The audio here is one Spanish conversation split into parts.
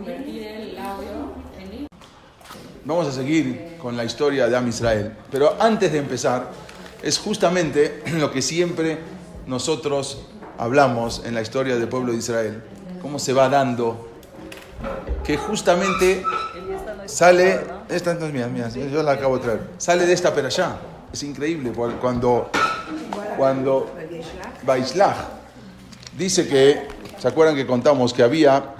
convertir el audio en... Vamos a seguir con la historia de Am Israel, pero antes de empezar, es justamente lo que siempre nosotros hablamos en la historia del pueblo de Israel, cómo se va dando, que justamente sale, esta no es mía, yo la acabo de traer, sale de esta perashá. Es increíble cuando Vaishlach dice que, ¿se acuerdan que contamos que había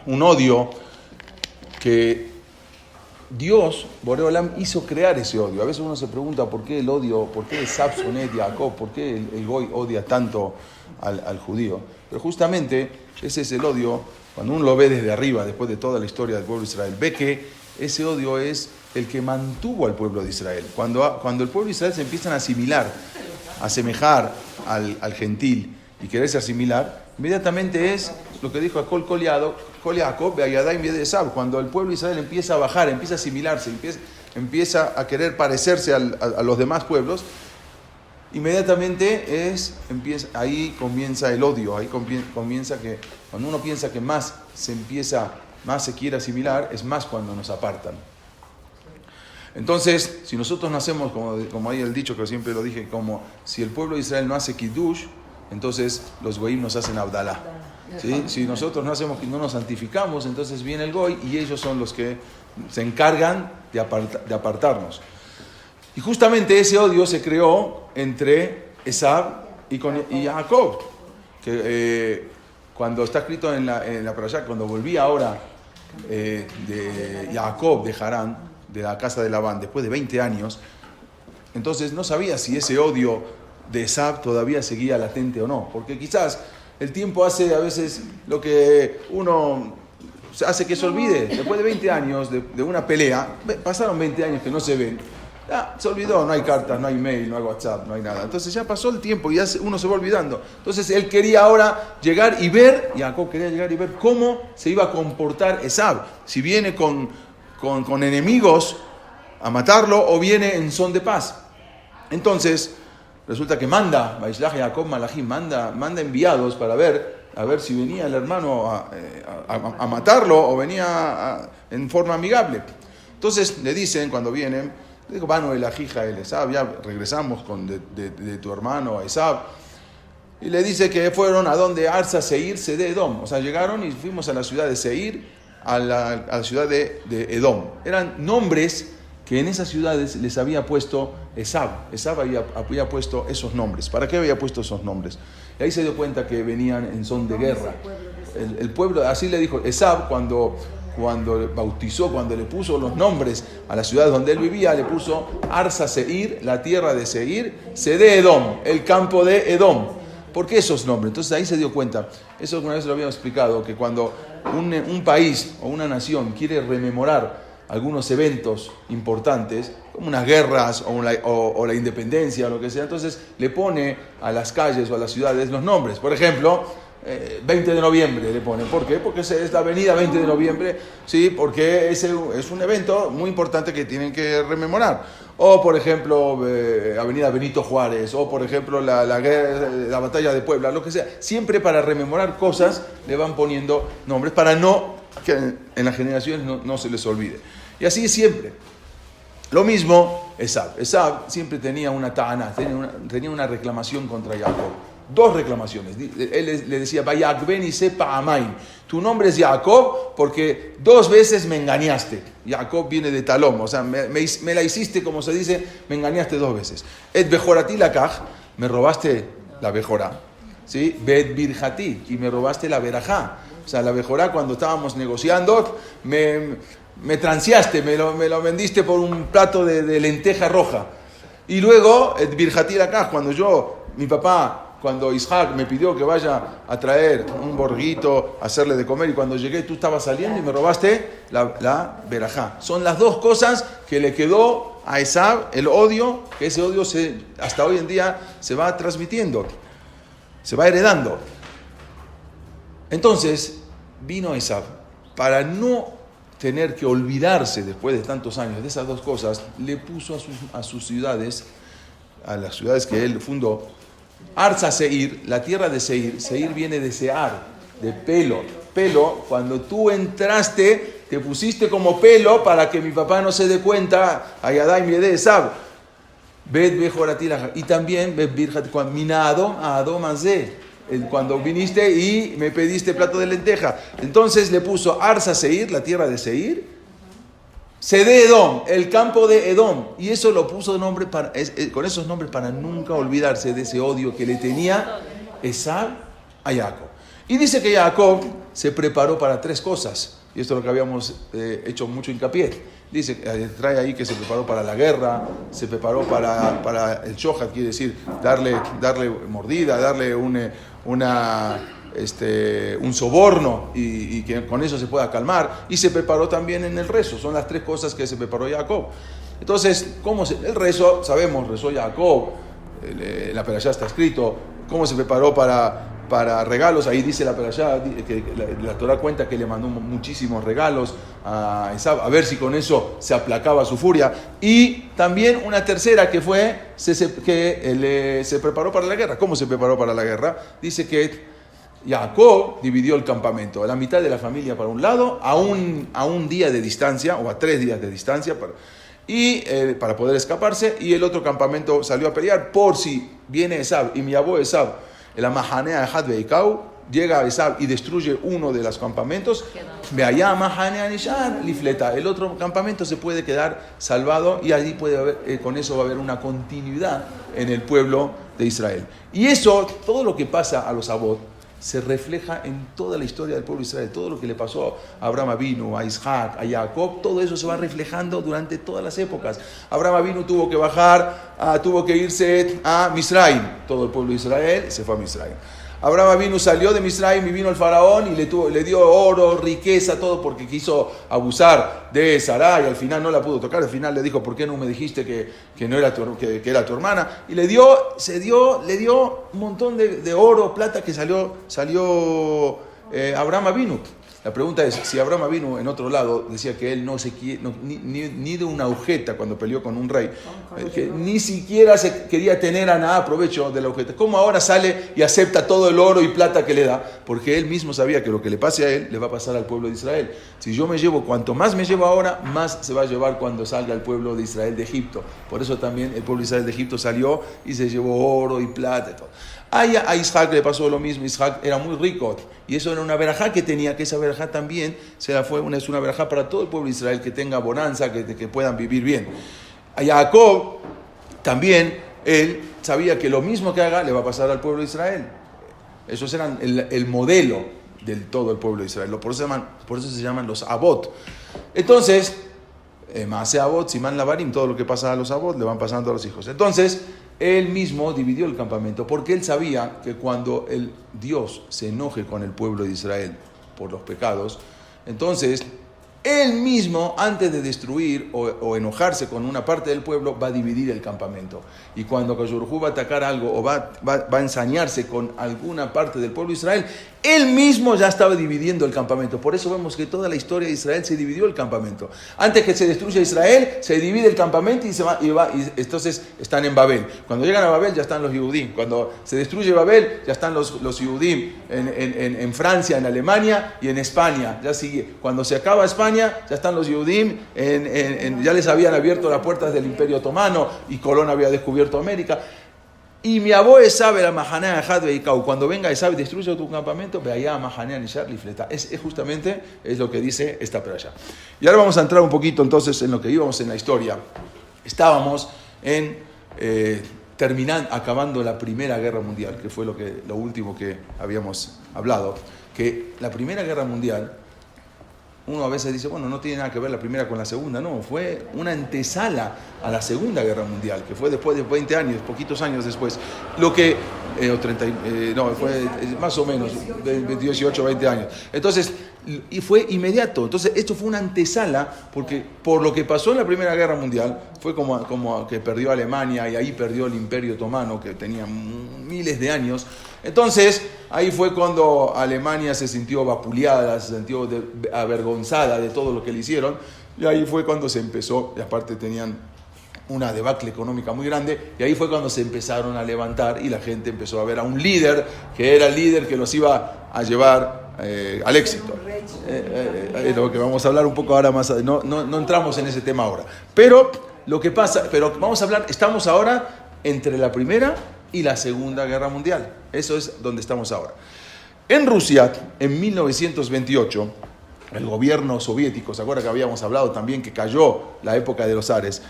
un odio que Dios, Boré Olam, hizo crear ese odio? A veces uno se pregunta por qué el odio, por qué Esab, Sonet, Jacob, por qué el Goy odia tanto al judío. Pero justamente ese es el odio, cuando uno lo ve desde arriba, después de toda la historia del pueblo de Israel, ve que ese odio es el que mantuvo al pueblo de Israel. Cuando el pueblo de Israel se empiezan a asimilar, a asemejar al gentil y quererse asimilar, inmediatamente es lo que dijo Akol Kol Yaakov Be'ayadayim Yed Esav. Cuando el pueblo de Israel empieza a bajar, empieza a asimilarse, empieza a querer parecerse a los demás pueblos, inmediatamente ahí comienza el odio, ahí comienza que cuando uno piensa que más se quiere asimilar, es más cuando nos apartan. Entonces, si nosotros nacemos, como hay el dicho que siempre lo dije, como si el pueblo de Israel no hace kiddush, entonces los goyim nos hacen abdalá. ¿Sí? Si nosotros no nos santificamos, entonces viene el goy y ellos son los que se encargan de apartarnos. Y justamente ese odio se creó entre Esab y Jacob, que cuando está escrito en la parashá, cuando volví ahora de Jacob de Harán, de la casa de Labán, después de 20 años, entonces no sabía si ese odio de Esab todavía seguía latente o no, porque quizás el tiempo hace a veces lo que uno hace que se olvide. Después de 20 años de una pelea, pasaron 20 años que no se ven, ya se olvidó, no hay cartas, no hay mail, no hay WhatsApp, no hay nada. Entonces ya pasó el tiempo y ya uno se va olvidando. Entonces él quería ahora llegar y ver, Jacob quería llegar y ver cómo se iba a comportar Esab, si viene con enemigos a matarlo o viene en son de paz. Entonces resulta que manda Vaishlach Jacob Malachim, manda enviados para ver a ver si venía el hermano a matarlo o venía en forma amigable. Entonces le dicen cuando vienen, le digo, Banu el Ajija el Esab, ya regresamos de tu hermano Esab, y le dice que fueron a donde Arza Seir Sede Edom, o sea llegaron y fuimos a la ciudad de Seir, a la ciudad de Edom. Eran nombres que en esas ciudades les había puesto Esab. Esab había puesto esos nombres. ¿Para qué había puesto esos nombres? Y ahí se dio cuenta que venían en son de guerra. El pueblo, así le dijo Esab, cuando bautizó, cuando le puso los nombres a las ciudades donde él vivía, le puso Arza Seir, la tierra de Seir, Sede Edom, el campo de Edom. ¿Por qué esos nombres? Entonces ahí se dio cuenta. Eso alguna vez lo habíamos explicado, que cuando un país o una nación quiere rememorar algunos eventos importantes, como unas guerras o la independencia o lo que sea, entonces le pone a las calles o a las ciudades los nombres. Por ejemplo, 20 de noviembre le pone. ¿Por qué? Porque es la avenida 20 de noviembre, ¿sí? Porque es un evento muy importante que tienen que rememorar. O, por ejemplo, avenida Benito Juárez, o, por ejemplo, la batalla de Puebla, lo que sea. Siempre para rememorar cosas le van poniendo nombres para que en las generaciones no se les olvide. Y así es siempre. Lo mismo Esab. Esab siempre tenía una ta'ana, tenía una reclamación contra Jacob. 2 reclamaciones. Él le decía, Vayakben y sepa Amain. Tu nombre es Jacob porque 2 veces me engañaste. Jacob viene de Talom, o sea, me la hiciste, como se dice, me engañaste 2 veces. Et Bejorati lakaj, me robaste la Bejorá. ¿Sí? Bet Birjati, y me robaste la Berajá. O sea, la Bejorá, cuando estábamos negociando, me transeaste, me lo vendiste por un plato de lenteja roja. Y luego, Et Birjati lakaj, mi papá, cuando Isaac me pidió que vaya a traer un borguito, a hacerle de comer, y cuando llegué tú estabas saliendo y me robaste la berajá. Son las 2 cosas que le quedó a Esab, el odio, que ese odio hasta hoy en día se va transmitiendo, se va heredando. Entonces vino Esab, para no tener que olvidarse después de tantos años de esas 2 cosas, le puso a sus ciudades, a las ciudades que él fundó, Arza Seir, la tierra de Seir. Seir viene de Sear. de pelo. Pelo, cuando tú entraste, te pusiste como pelo para que mi papá no se dé cuenta. Ayadai miede Esab. Y también minado a Adomazé, cuando viniste y me pediste plato de lenteja. Entonces le puso Arsa Seir, la tierra de Seir, Sede Edom, el campo de Edom. Y eso lo puso nombre con esos nombres para nunca olvidarse de ese odio que le tenía Esab a Jacob. Y dice que Jacob se preparó para 3 cosas. Y esto es lo que habíamos hecho mucho hincapié. Dice, trae ahí que se preparó para la guerra, se preparó para el shohat, quiere decir darle mordida, darle un soborno y que con eso se pueda calmar. Y se preparó también en el rezo. Son las 3 cosas que se preparó Jacob. Entonces, el rezo, sabemos, rezó Jacob, la perashá está escrito, cómo se preparó para regalos. Ahí dice la perashá, que la Torah cuenta que le mandó muchísimos regalos a Esab, a ver si con eso se aplacaba su furia. Y también una tercera que fue que se preparó para la guerra. ¿Cómo se preparó para la guerra? Dice que Jacob dividió el campamento, a la mitad de la familia para un lado, a un día de distancia, o a 3 días de distancia, para poder escaparse, y el otro campamento salió a pelear por si viene Esab y mi abuelo Esab, el Amahanea Had Beikau, llega a Esab y destruye uno de los campamentos, Beaya Amahanea Nishar Lifleta, el otro campamento se puede quedar salvado y allí puede haber, con eso va a haber una continuidad en el pueblo de Israel. Y eso, todo lo que pasa a los Abot, se refleja en toda la historia del pueblo de Israel. Todo lo que le pasó a Abraham Avinu, a Isaac, a Jacob, todo eso se va reflejando durante todas las épocas. Abraham Avinu tuvo que irse a Misraim. Todo el pueblo de Israel se fue a Misraim. Abraham Avinu salió de Misraim y vino el faraón y le dio oro, riqueza, todo porque quiso abusar de Sarai y al final no la pudo tocar. Al final le dijo, ¿por qué no me dijiste que no era que era tu hermana? Y le dio un montón de oro, plata que salió Abraham Avinu. La pregunta es, si Abraham Avinu en otro lado decía que él ni de una agujeta cuando peleó con un rey, que ni siquiera se quería tener a nada provecho de la agujeta, ¿cómo ahora sale y acepta todo el oro y plata que le da? Porque él mismo sabía que lo que le pase a él le va a pasar al pueblo de Israel. Si yo cuanto más me llevo ahora, más se va a llevar cuando salga el pueblo de Israel de Egipto. Por eso también el pueblo de Israel de Egipto salió y se llevó oro y plata y todo. A Isaac le pasó lo mismo. Isaac era muy rico y eso era una verajá que tenía, que esa verajá también es una verajá para todo el pueblo de Israel, que tenga bonanza, que puedan vivir bien. A Jacob también, él sabía que lo mismo que haga le va a pasar al pueblo de Israel. Esos eran el modelo del todo el pueblo de Israel. Por eso se llaman los Abot. Entonces, Maase Abot, Siman Lavarim, todo lo que pasa a los Abot le van pasando a los hijos. Entonces, él mismo dividió el campamento porque él sabía que cuando el Dios se enoje con el pueblo de Israel por los pecados, entonces él mismo, antes de destruir o enojarse con una parte del pueblo, va a dividir el campamento. Y cuando Kadosh Baruj Hu va a atacar algo o va a ensañarse con alguna parte del pueblo de Israel, él mismo ya estaba dividiendo el campamento. Por eso vemos que toda la historia de Israel se dividió el campamento. Antes que se destruya Israel, se divide el campamento y entonces están en Babel. Cuando llegan a Babel ya están los Yehudim. Cuando se destruye Babel ya están los Yehudim en Francia, en Alemania y en España. Ya sigue. Cuando se acaba España, ya están los Yehudim, ya les habían abierto las puertas del Imperio Otomano y Colón había descubierto América. Y mi abuelo sabe la Mahanea Had Beikau, cuando venga Esab y destruya tu campamento, ve allá Mahanea Nishar Lifleta. Justamente es lo que dice esta perashá. Y ahora vamos a entrar un poquito entonces en lo que íbamos en la historia. Estábamos acabando la Primera Guerra Mundial, que fue lo último que habíamos hablado, que la Primera Guerra Mundial, uno a veces dice, bueno, no tiene nada que ver la primera con la segunda. No, fue una antesala a la Segunda Guerra Mundial, que fue después de 20 años, poquitos años después. Fue más o menos, 18, 20 años. Entonces, y fue inmediato. Entonces, esto fue una antesala, porque por lo que pasó en la Primera Guerra Mundial, fue como que perdió Alemania y ahí perdió el Imperio Otomano, que tenía miles de años. Entonces, ahí fue cuando Alemania se sintió vapuleada, se sintió avergonzada de todo lo que le hicieron, y ahí fue cuando se empezó, y aparte tenían una debacle económica muy grande, y ahí fue cuando se empezaron a levantar y la gente empezó a ver a un líder, que era el líder que los iba a llevar al éxito. Es lo que vamos a hablar un poco ahora más. No entramos en ese tema ahora. Pero lo que pasa, pero vamos a hablar, estamos ahora entre la Primera y la Segunda Guerra Mundial. Eso es donde estamos ahora. En Rusia, en 1928, el gobierno soviético, ¿se acuerda que habíamos hablado también que cayó la época de los zares?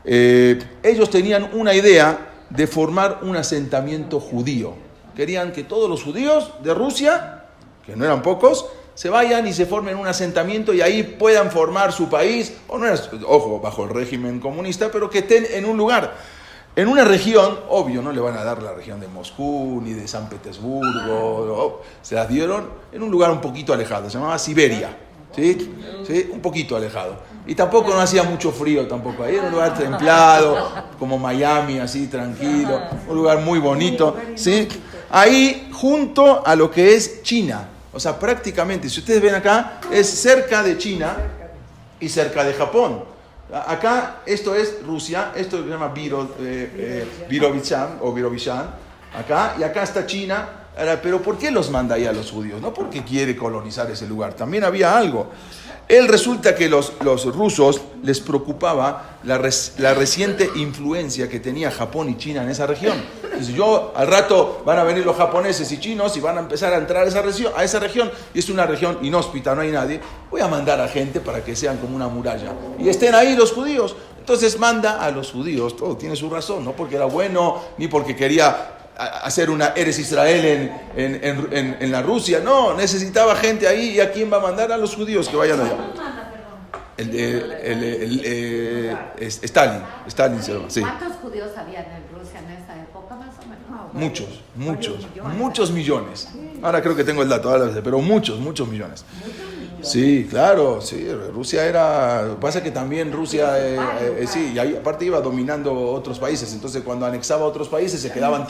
Ellos tenían una idea de formar un asentamiento judío. Querían que todos los judíos de Rusia, que no eran pocos, se vayan y se formen un asentamiento y ahí puedan formar su país, o no era, ojo, bajo el régimen comunista, pero que estén en un lugar, en una región, obvio, no le van a dar la región de Moscú ni de San Petersburgo, se las dieron en un lugar un poquito alejado, se llamaba Siberia, ¿sí? ¿Sí? Un poquito alejado. Y tampoco no hacía mucho frío tampoco, ahí era un lugar templado, como Miami, así tranquilo, un lugar muy bonito, ¿sí? Ahí junto a lo que es China, o sea, prácticamente, si ustedes ven acá, es cerca de China y cerca de Japón. Acá, esto es Rusia, esto se llama Birobidzhan, acá, y acá está China. Pero ¿por qué los manda ahí a los judíos? No porque quiere colonizar ese lugar, también había algo. Resulta que los rusos les preocupaba la reciente influencia que tenía Japón y China en esa región. Entonces al rato van a venir los japoneses y chinos y van a empezar a entrar a esa región, y es una región inhóspita, no hay nadie. Voy a mandar a gente para que sean como una muralla y estén ahí los judíos. Entonces manda a los judíos, todo tiene su razón, no porque era bueno, ni porque quería hacer una Eretz Israel en la Rusia. No, necesitaba gente ahí. ¿Y a quién va a mandar? A los judíos que vayan allá. Stalin se llama, sí. ¿Cuántos judíos había en Rusia en esa época más o menos? Muchos millones. Ahora creo que tengo el dato, pero muchos millones. Sí, claro, sí, Rusia pasa que también Rusia, sí, y ahí aparte iba dominando otros países, entonces cuando anexaba a otros países se quedaban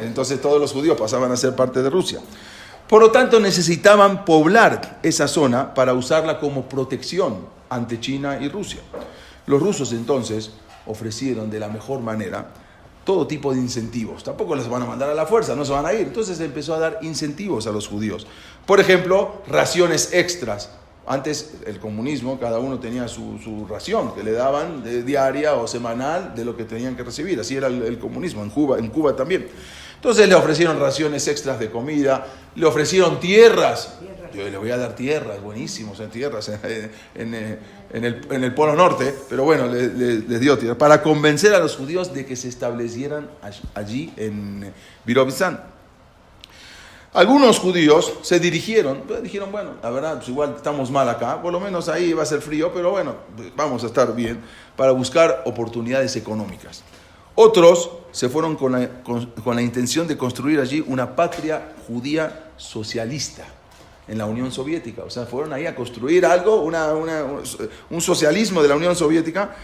entonces todos los judíos pasaban a ser parte de Rusia. Por lo tanto necesitaban poblar esa zona para usarla como protección ante China y Rusia. Los rusos entonces ofrecieron de la mejor manera todo tipo de incentivos. Tampoco les van a mandar a la fuerza, no se van a ir. Entonces se empezó a dar incentivos a los judíos. Por ejemplo, raciones extras. Antes el comunismo, cada uno tenía su ración que le daban diaria o semanal de lo que tenían que recibir. Así era el comunismo, en Cuba también. Entonces le ofrecieron raciones extras de comida, le ofrecieron tierras. Yo le voy a dar tierras, buenísimos, tierras en el Polo Norte, pero bueno, les dio tierras para convencer a los judíos de que se establecieran allí en Birobidzhan. Algunos judíos se dijeron, bueno, la verdad, pues igual estamos mal acá, por lo menos ahí va a ser frío, pero bueno, vamos a estar bien, para buscar oportunidades económicas. Otros se fueron con la intención de construir allí una patria judía socialista en la Unión Soviética. O sea, fueron ahí a construir algo, un socialismo de la Unión Soviética,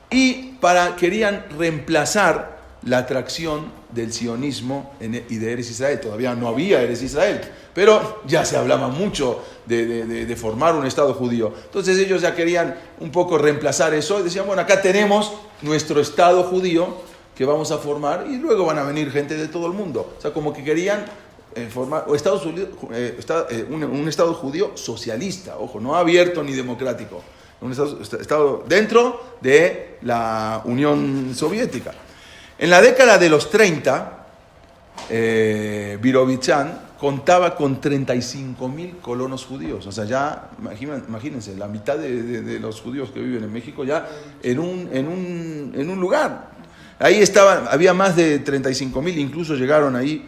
y querían reemplazar la atracción del sionismo y de Eretz Israel. Todavía no había Eretz Israel, pero ya se hablaba mucho de formar un Estado judío. Entonces ellos ya querían un poco reemplazar eso y decían, bueno, acá tenemos nuestro Estado judío que vamos a formar y luego van a venir gente de todo el mundo. O sea, como que querían formar un Estado judío socialista, ojo, no abierto ni democrático. Un Estado dentro de la Unión Soviética. En la década de los 30, Birobidzhan contaba con 35.000 colonos judíos. O sea, ya, imagínense, la mitad de los judíos que viven en México ya en un lugar. Ahí había más de 35.000, incluso llegaron ahí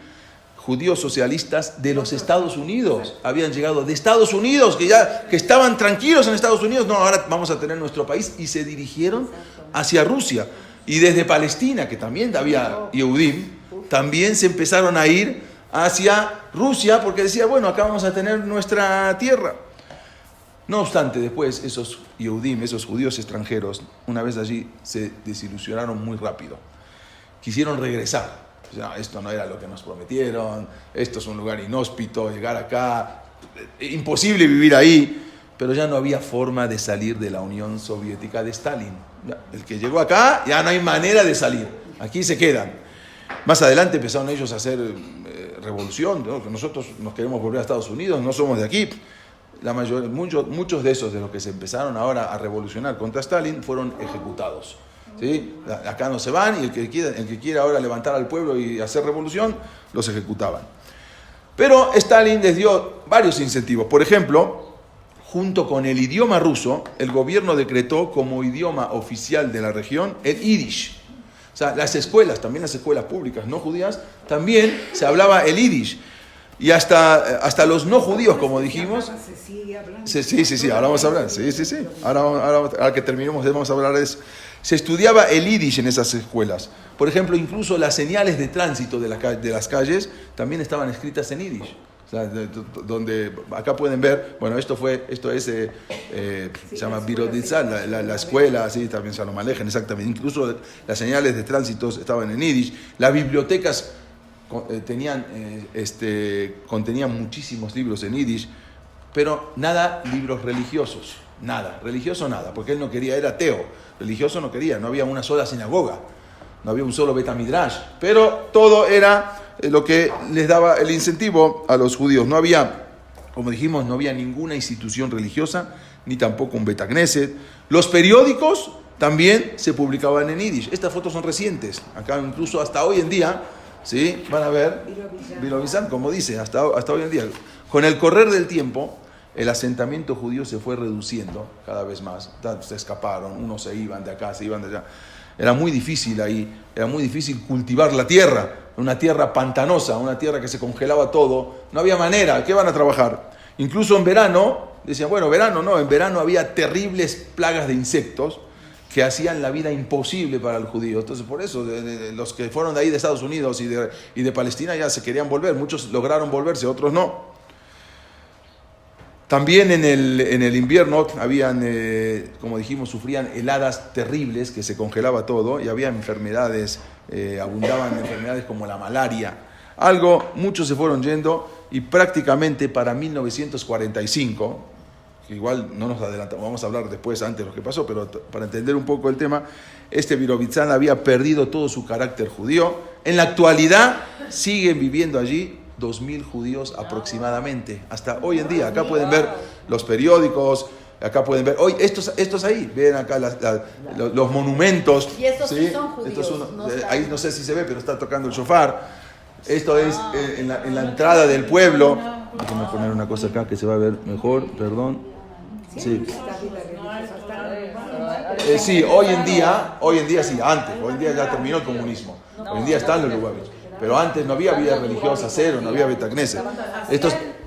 judíos socialistas de los Estados Unidos. Habían llegado de Estados Unidos, que estaban tranquilos en Estados Unidos. No, ahora vamos a tener nuestro país. Y se dirigieron hacia Rusia. Y desde Palestina, que también había Yehudim, también se empezaron a ir hacia Rusia porque decía, bueno, acá vamos a tener nuestra tierra. No obstante, después esos Yehudim, esos judíos extranjeros, una vez allí se desilusionaron muy rápido. Quisieron regresar. No, esto no era lo que nos prometieron, esto es un lugar inhóspito, llegar acá, imposible vivir ahí. Pero ya no había forma de salir de la Unión Soviética de Stalin. El que llegó acá, ya no hay manera de salir. Aquí se quedan. Más adelante empezaron ellos a hacer revolución, ¿no? Que nosotros nos queremos volver a Estados Unidos, no somos de aquí. Muchos de esos de los que se empezaron ahora a revolucionar contra Stalin fueron ejecutados. ¿Sí? Acá no se van y el que quiera ahora levantar al pueblo y hacer revolución, los ejecutaban. Pero Stalin les dio varios incentivos. Por ejemplo, junto con el idioma ruso, el gobierno decretó como idioma oficial de la región el Yiddish. O sea, las escuelas, también las escuelas públicas no judías, también se hablaba el Yiddish. Y hasta los no judíos, como dijimos... Se sigue hablando. Sí, ahora vamos a hablar. Sí. Ahora que terminemos vamos a hablar de eso. Se estudiaba el Yiddish en esas escuelas. Por ejemplo, incluso las señales de tránsito de las calles también estaban escritas en Yiddish. O sea, donde acá pueden ver, bueno, esto se llama Birodizal, la escuela, sí, también Shalom Aleichem, exactamente. Incluso las señales de tránsito estaban en Yiddish. Las bibliotecas contenían muchísimos libros en Yiddish, pero nada libros religiosos. Nada, religioso nada, porque él no quería, era ateo, religioso no quería, no había una sola sinagoga, no había un solo Betamidrash, pero todo era lo que les daba el incentivo a los judíos. No había, como dijimos, no había ninguna institución religiosa, ni tampoco un Betagneset. Los periódicos también se publicaban en Yiddish. Estas fotos son recientes, acá incluso hasta hoy en día, ¿sí? Van a ver, Birovizan, como dice, hasta hoy en día. Con el correr del tiempo, el asentamiento judío se fue reduciendo cada vez más. Se escaparon, unos se iban de acá, se iban de allá. Era muy difícil ahí, era muy difícil cultivar la tierra, una tierra pantanosa, una tierra que se congelaba todo. No había manera, ¿qué van a trabajar? Incluso en verano, decían, bueno, en verano había terribles plagas de insectos que hacían la vida imposible para el judío. Entonces, por eso, los que fueron de ahí de Estados Unidos y de Palestina ya se querían volver. Muchos lograron volverse, otros no. También en el invierno habían, como dijimos, sufrían heladas terribles, que se congelaba todo, y había enfermedades, abundaban enfermedades como la malaria. Muchos se fueron yendo, y prácticamente para 1945, que igual no nos adelantamos, vamos a hablar después, antes de lo que pasó, pero para entender un poco el tema, Birobitzan había perdido todo su carácter judío. En la actualidad siguen viviendo allí 2.000 judíos aproximadamente, hasta hoy en día. Acá pueden ver los periódicos, acá pueden ver, hoy estos ahí, ven acá los monumentos. Y estos sí son judíos. Ahí no sé si se ve, pero está tocando el shofar. Esto es en la entrada del pueblo. Déjame poner una cosa acá que se va a ver mejor, perdón. Sí. Sí, hoy en día sí, antes, hoy en día ya terminó el comunismo. Hoy en día están los Lubavitch. Pero antes no había vida religiosa, cero, no había Betagneset.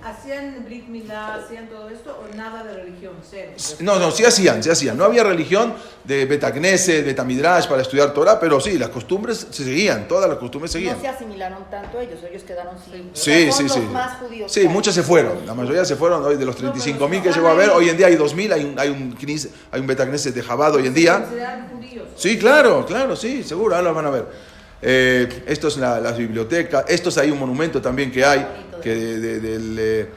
¿Hacían Brit Milá, hacían todo esto o nada de religión? Cero. No, sí hacían. No había religión de Betagneset, Betamidrash para estudiar Torah, pero sí, las costumbres se seguían, todas las costumbres seguían. No se asimilaron tanto ellos quedaron sin... Sí. Los más judíos. Sí, muchos se fueron, la mayoría se fueron. Hoy de los 35.000 que llegó a ver, hoy en día hay 2.000, hay un Betagneset de Chabad hoy en día. Sí, claro, sí, seguro, ahora lo van a ver. Esto es las bibliotecas, esto es ahí un monumento también que hay, que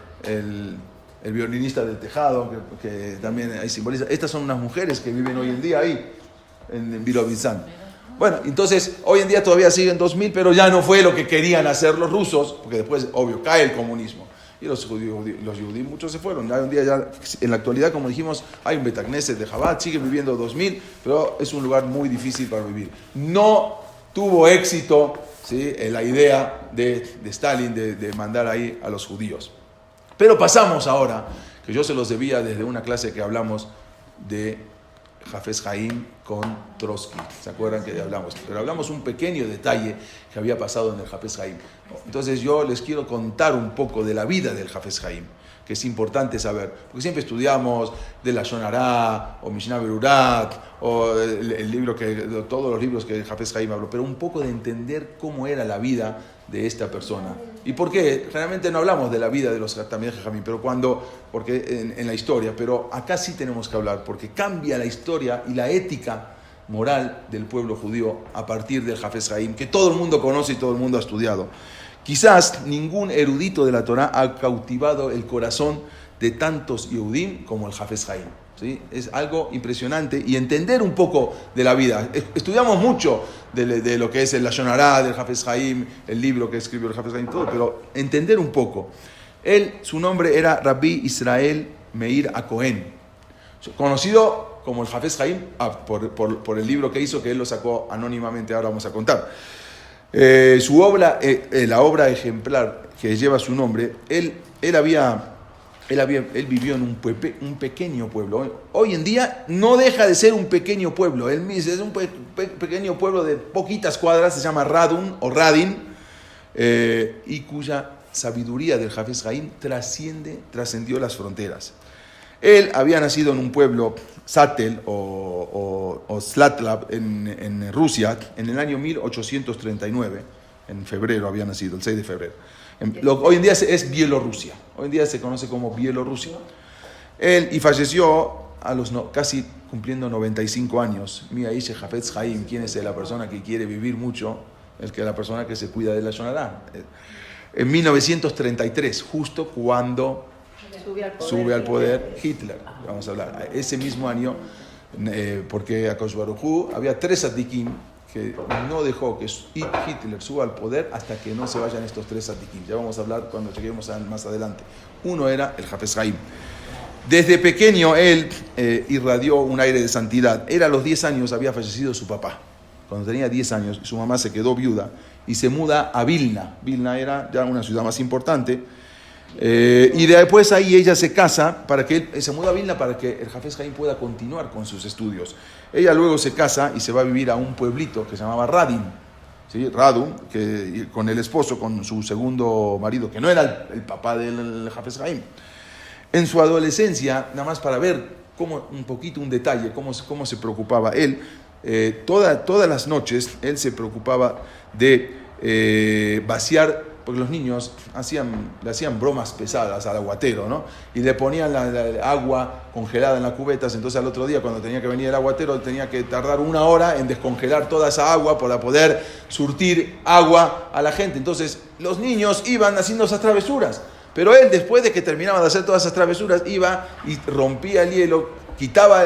el violinista del tejado, que también ahí simboliza. Estas son unas mujeres que viven hoy en día ahí, en Birobitzan. Bueno, entonces, hoy en día todavía siguen 2.000, pero ya no fue lo que querían hacer los rusos, porque después, obvio, cae el comunismo. Y los judíos, muchos se fueron. Ya un día, en la actualidad, como dijimos, hay un Betagneset de Chabad, siguen viviendo 2.000, pero es un lugar muy difícil para vivir. No tuvo éxito, ¿sí?, en la idea de Stalin de mandar ahí a los judíos. Pero pasamos ahora, que yo se los debía desde una clase que hablamos de Hafez Haim con Trotsky. ¿Se acuerdan que hablamos? Pero hablamos un pequeño detalle que había pasado en el Hafez Haim. Entonces yo les quiero contar un poco de la vida del Hafez Haim, que es importante saber, porque siempre estudiamos de la Lashon Hara, o Mishnah Berurat, o todos los libros que el Hafez Haim habló, pero un poco de entender cómo era la vida de esta persona. ¿Y por qué? Realmente no hablamos de la vida de los Tamid Jajamim, pero porque en la historia, pero acá sí tenemos que hablar, porque cambia la historia y la ética moral del pueblo judío a partir del Hafez Haim, que todo el mundo conoce y todo el mundo ha estudiado. Quizás ningún erudito de la Torá ha cautivado el corazón de tantos Yehudim como el Hafez Haim. ¿Sí? Es algo impresionante y entender un poco de la vida. Estudiamos mucho de lo que es el Lashon Hara, del Hafez Haim, el libro que escribió el Hafez Haim, todo, pero entender un poco. Su nombre era Rabbi Israel Meir HaKohen, conocido como el Hafez Haim por el libro que hizo, que él lo sacó anónimamente, ahora vamos a contar. Su obra, la obra ejemplar que lleva su nombre, él vivió en un pequeño pueblo. Hoy en día no deja de ser un pequeño pueblo. Él mismo es un pequeño pueblo de poquitas cuadras, se llama Radun o Radin, y cuya sabiduría del Hafez Haim trascendió las fronteras. Él había nacido en un pueblo, Satel o Slatlav, en Rusia, en el año 1839. En febrero había nacido, el 6 de febrero. Hoy en día es Bielorrusia. Hoy en día se conoce como Bielorrusia. Y falleció casi cumpliendo 95 años. Mira, dice Hafez Haim, ¿quién es la persona que quiere vivir mucho? La persona que se cuida de la Lashon Hara. En 1933, justo cuando sube al poder Hitler. Vamos a hablar. Ese mismo año, porque Akadosh Baruj Hu, había 3 tzadikim que no dejó que Hitler suba al poder hasta que no se vayan estos 3 tzadikim. Ya vamos a hablar cuando lleguemos más adelante. Uno era el Hafez Haim. Desde pequeño él irradió un aire de santidad. Él a los 10 años había fallecido su papá. Cuando tenía 10 años, su mamá se quedó viuda y se muda a Vilna. Vilna era ya una ciudad más importante. Y después ahí ella se casa, se muda a Vilna para que el Hafez Haim pueda continuar con sus estudios. Ella luego se casa y se va a vivir a un pueblito que se llamaba Radin, ¿sí? Radun, con el esposo, con su segundo marido, que no era el papá del Hafez Haim. En su adolescencia, nada más para ver un detalle, cómo se preocupaba él, todas las noches él se preocupaba de vaciar, porque los niños le hacían bromas pesadas al aguatero, ¿no? Y le ponían la agua congelada en las cubetas. Entonces al otro día, cuando tenía que venir el aguatero, tenía que tardar 1 hora en descongelar toda esa agua para poder surtir agua a la gente. Entonces los niños iban haciendo esas travesuras, pero él, después de que terminaba de hacer todas esas travesuras, iba y rompía el hielo, quitaba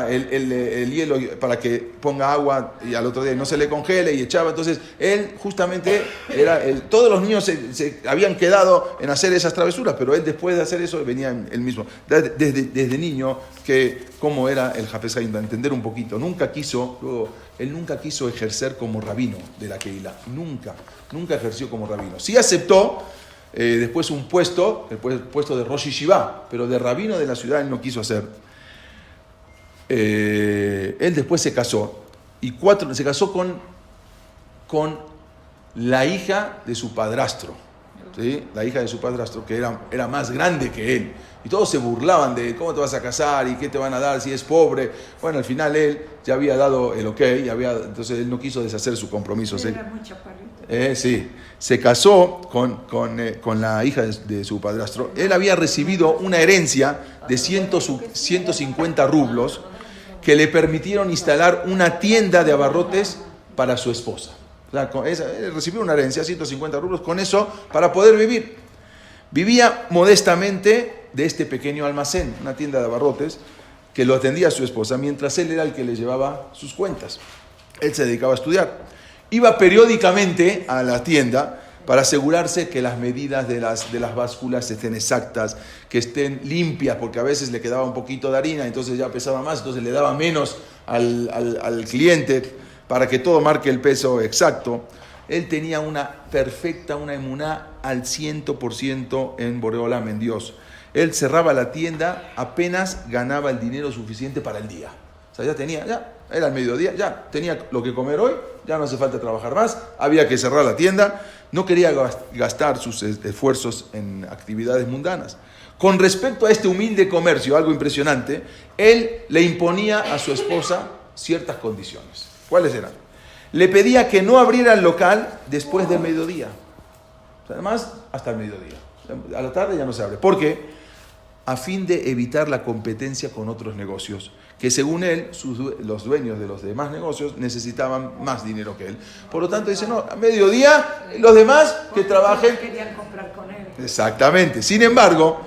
el hielo para que ponga agua y al otro día no se le congele, y echaba. Entonces él justamente todos los niños se habían quedado en hacer esas travesuras, pero él, después de hacer eso, venía él mismo. Desde niño, cómo era el Hafez Haim, para entender un poquito. Él nunca quiso ejercer como rabino de la Keilah. Nunca ejerció como rabino. Sí aceptó después un puesto, el puesto de Rosh Yeshiva, pero de rabino de la ciudad él no quiso hacer. Él después se casó, y se casó con la hija de su padrastro, ¿sí? La hija de su padrastro, que era más grande que él. Y todos se burlaban de cómo te vas a casar y qué te van a dar si es pobre. Bueno, al final él ya había dado el ok, entonces él no quiso deshacer su compromiso. Era muy chaparrito. Sí, se casó con la hija de su padrastro. Él había recibido una herencia de 150 rublos que le permitieron instalar una tienda de abarrotes para su esposa. Él recibió una herencia, 150 rublos, con eso para poder vivir. Vivía modestamente de este pequeño almacén, una tienda de abarrotes, que lo atendía a su esposa, mientras él era el que le llevaba sus cuentas. Él se dedicaba a estudiar. Iba periódicamente a la tienda para asegurarse que las medidas de las básculas estén exactas, que estén limpias, porque a veces le quedaba un poquito de harina, entonces ya pesaba más, entonces le daba menos al cliente, para que todo marque el peso exacto. Él tenía una emuná al 100% en Boreolam, en Dios. Él cerraba la tienda, apenas ganaba el dinero suficiente para el día. O sea, era el mediodía, ya tenía lo que comer hoy, ya no hace falta trabajar más, había que cerrar la tienda, no quería gastar sus esfuerzos en actividades mundanas. Con respecto a este humilde comercio, algo impresionante, él le imponía a su esposa ciertas condiciones. ¿Cuáles eran? Le pedía que no abriera el local después del mediodía. O sea, además, hasta el mediodía. A la tarde ya no se abre. ¿Por qué? A fin de evitar la competencia con otros negocios, que según él, los dueños de los demás negocios necesitaban más dinero que él. Por lo tanto, dice, no, a mediodía, los demás que trabajen. Querían comprar con él. Exactamente. Sin embargo,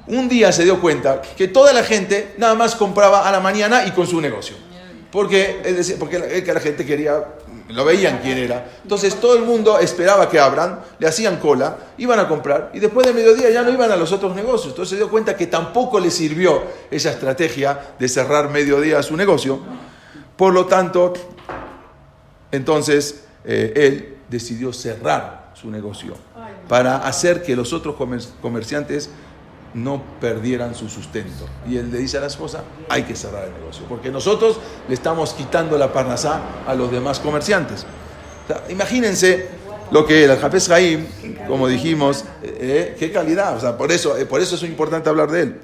un día se dio cuenta que toda la gente nada más compraba a la mañana y con su negocio. Porque él decía, porque la gente quería, lo veían quién era. Entonces todo el mundo esperaba que abran, le hacían cola, iban a comprar y después de mediodía ya no iban a los otros negocios. Entonces se dio cuenta que tampoco le sirvió esa estrategia de cerrar mediodía a su negocio. Por lo tanto, entonces él decidió cerrar su negocio para hacer que los otros comerciantes no perdieran su sustento. Y él le dice a la esposa, hay que cerrar el negocio, porque nosotros le estamos quitando la parnasá a los demás comerciantes. O sea, imagínense lo que el Hafez Haim, como dijimos, qué calidad. O sea, por eso es importante hablar de él.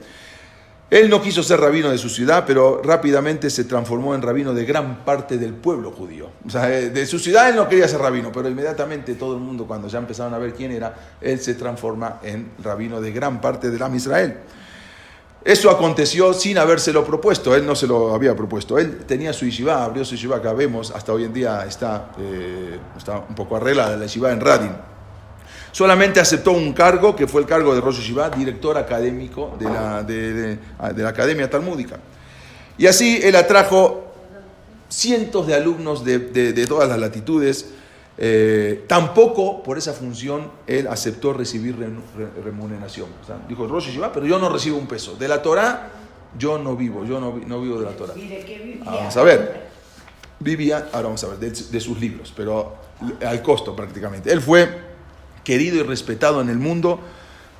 Él no quiso ser rabino de su ciudad, pero rápidamente se transformó en rabino de gran parte del pueblo judío. O sea, de su ciudad él no quería ser rabino, pero inmediatamente todo el mundo, cuando ya empezaron a ver quién era, él se transforma en rabino de gran parte del Am Israel. Eso aconteció sin habérselo propuesto, él no se lo había propuesto. Él tenía su yeshiva, abrió su yeshiva, acá vemos, hasta hoy en día está un poco arreglada la yeshiva en Radin. Solamente aceptó un cargo, que fue el cargo de Rosh Yeshiva, director académico de la Academia Talmúdica. Y así él atrajo cientos de alumnos de todas las latitudes. Tampoco por esa función él aceptó recibir remuneración. O sea, dijo Rosh Yeshiva, pero yo no recibo un peso. De la Torah yo no vivo de la Torah. ¿Y de qué vivía? Vamos a ver. Vivía, ahora vamos a ver, de sus libros, pero al costo prácticamente. Él fue querido y respetado en el mundo,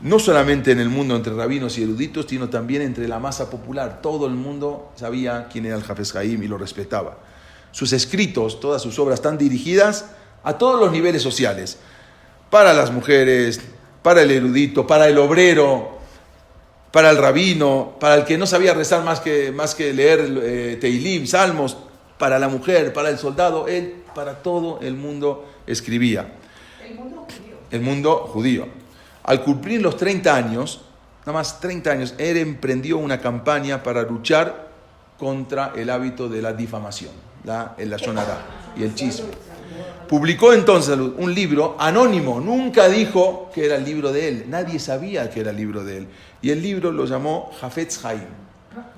no solamente en el mundo entre rabinos y eruditos, sino también entre la masa popular. Todo el mundo sabía quién era el Hafez Haim y lo respetaba. Sus escritos, todas sus obras están dirigidas a todos los niveles sociales, para las mujeres, para el erudito, para el obrero, para el rabino, para el que no sabía rezar más que leer Teilim, salmos, para la mujer, para el soldado. Él para todo el mundo escribía. El mundo judío. Al cumplir los 30 años, nada más 30 años, él emprendió una campaña para luchar contra el hábito de la difamación, el lashon hara y el chisme. Publicó entonces un libro anónimo, nunca dijo que era el libro de él, nadie sabía que era el libro de él. Y el libro lo llamó Hafez Haim,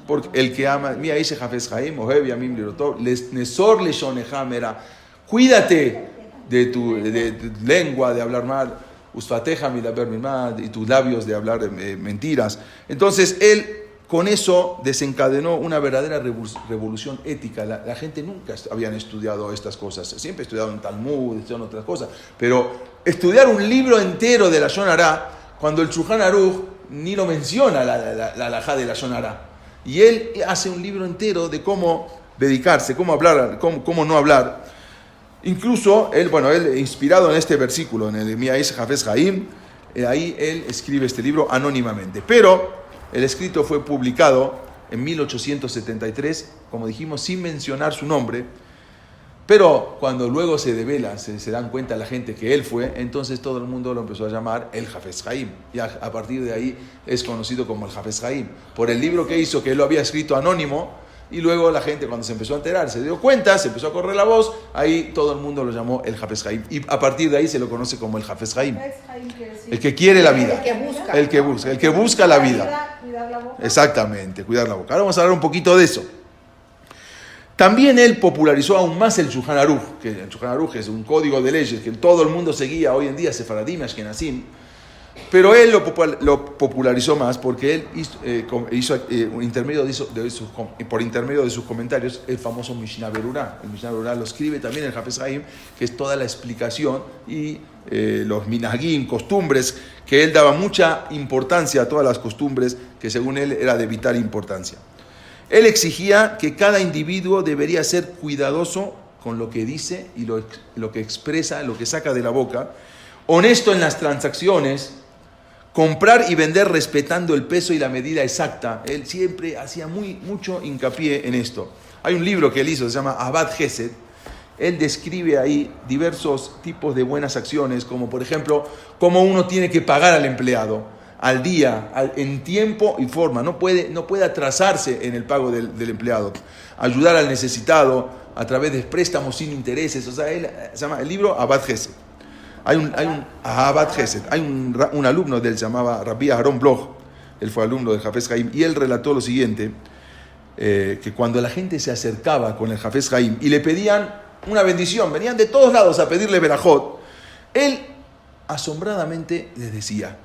porque el que ama, mira, dice Hafez Haim, Ohev Yamim Lirotov, Nesor Leshoneja Mera, cuídate de tu lengua, de hablar mal, usfateja milaber mimad, y tus labios de hablar mentiras. Entonces él con eso desencadenó una verdadera revolución ética. La gente nunca habían estudiado estas cosas, siempre estudiaron Talmud, estudiaron otras cosas, pero estudiar un libro entero de la Lashon Hara, cuando el Shulchan Aruch ni lo menciona la halajá de la Lashon Hara, y él hace un libro entero de cómo dedicarse, cómo hablar, cómo no hablar. Incluso él inspirado en este versículo, en el Mi'a'ish Hafez Haim, ahí él escribe este libro anónimamente. Pero el escrito fue publicado en 1873, como dijimos, sin mencionar su nombre. Pero cuando luego se devela, se dan cuenta la gente que él fue, entonces todo el mundo lo empezó a llamar el Hafez Haim. Y a partir de ahí es conocido como el Hafez Haim, por el libro que hizo, que él lo había escrito anónimo. Y luego la gente, cuando se empezó a enterar, se dio cuenta, se empezó a correr la voz, ahí todo el mundo lo llamó el Hafez Haim. Y a partir de ahí se lo conoce como el Hafez Haim. El que quiere la vida. El que busca la vida. Cuidar la boca. Exactamente, cuidar la boca. Ahora vamos a hablar un poquito de eso. También él popularizó aún más el Shulchan Aruch, que el Shulchan Aruch es un código de leyes que todo el mundo seguía hoy en día, Sefaradim, Ashkenazim. Pero él lo popularizó más porque él hizo por intermedio de sus comentarios el famoso Mishnah Berurah. El Mishnah Berurah lo escribe también el Hafez Haim, que es toda la explicación y los minhagim, costumbres, que él daba mucha importancia a todas las costumbres que según él era de vital importancia. Él exigía que cada individuo debería ser cuidadoso con lo que dice y lo que expresa, lo que saca de la boca, honesto en las transacciones, comprar y vender respetando el peso y la medida exacta. Él siempre hacía mucho hincapié en esto. Hay un libro que él hizo, se llama Abad Gesed. Él describe ahí diversos tipos de buenas acciones, como por ejemplo, cómo uno tiene que pagar al empleado al día, en tiempo y forma. No puede atrasarse en el pago del empleado. Ayudar al necesitado a través de préstamos sin intereses. O sea, él se llama el libro Abad Gesed. Hay un alumno de él, se llamaba Rabbi Aharon Bloch. él fue alumno del Hafez Haim, y él relató lo siguiente, que cuando la gente se acercaba con el Hafez Haim y le pedían una bendición, venían de todos lados a pedirle verajot, él asombradamente les decía,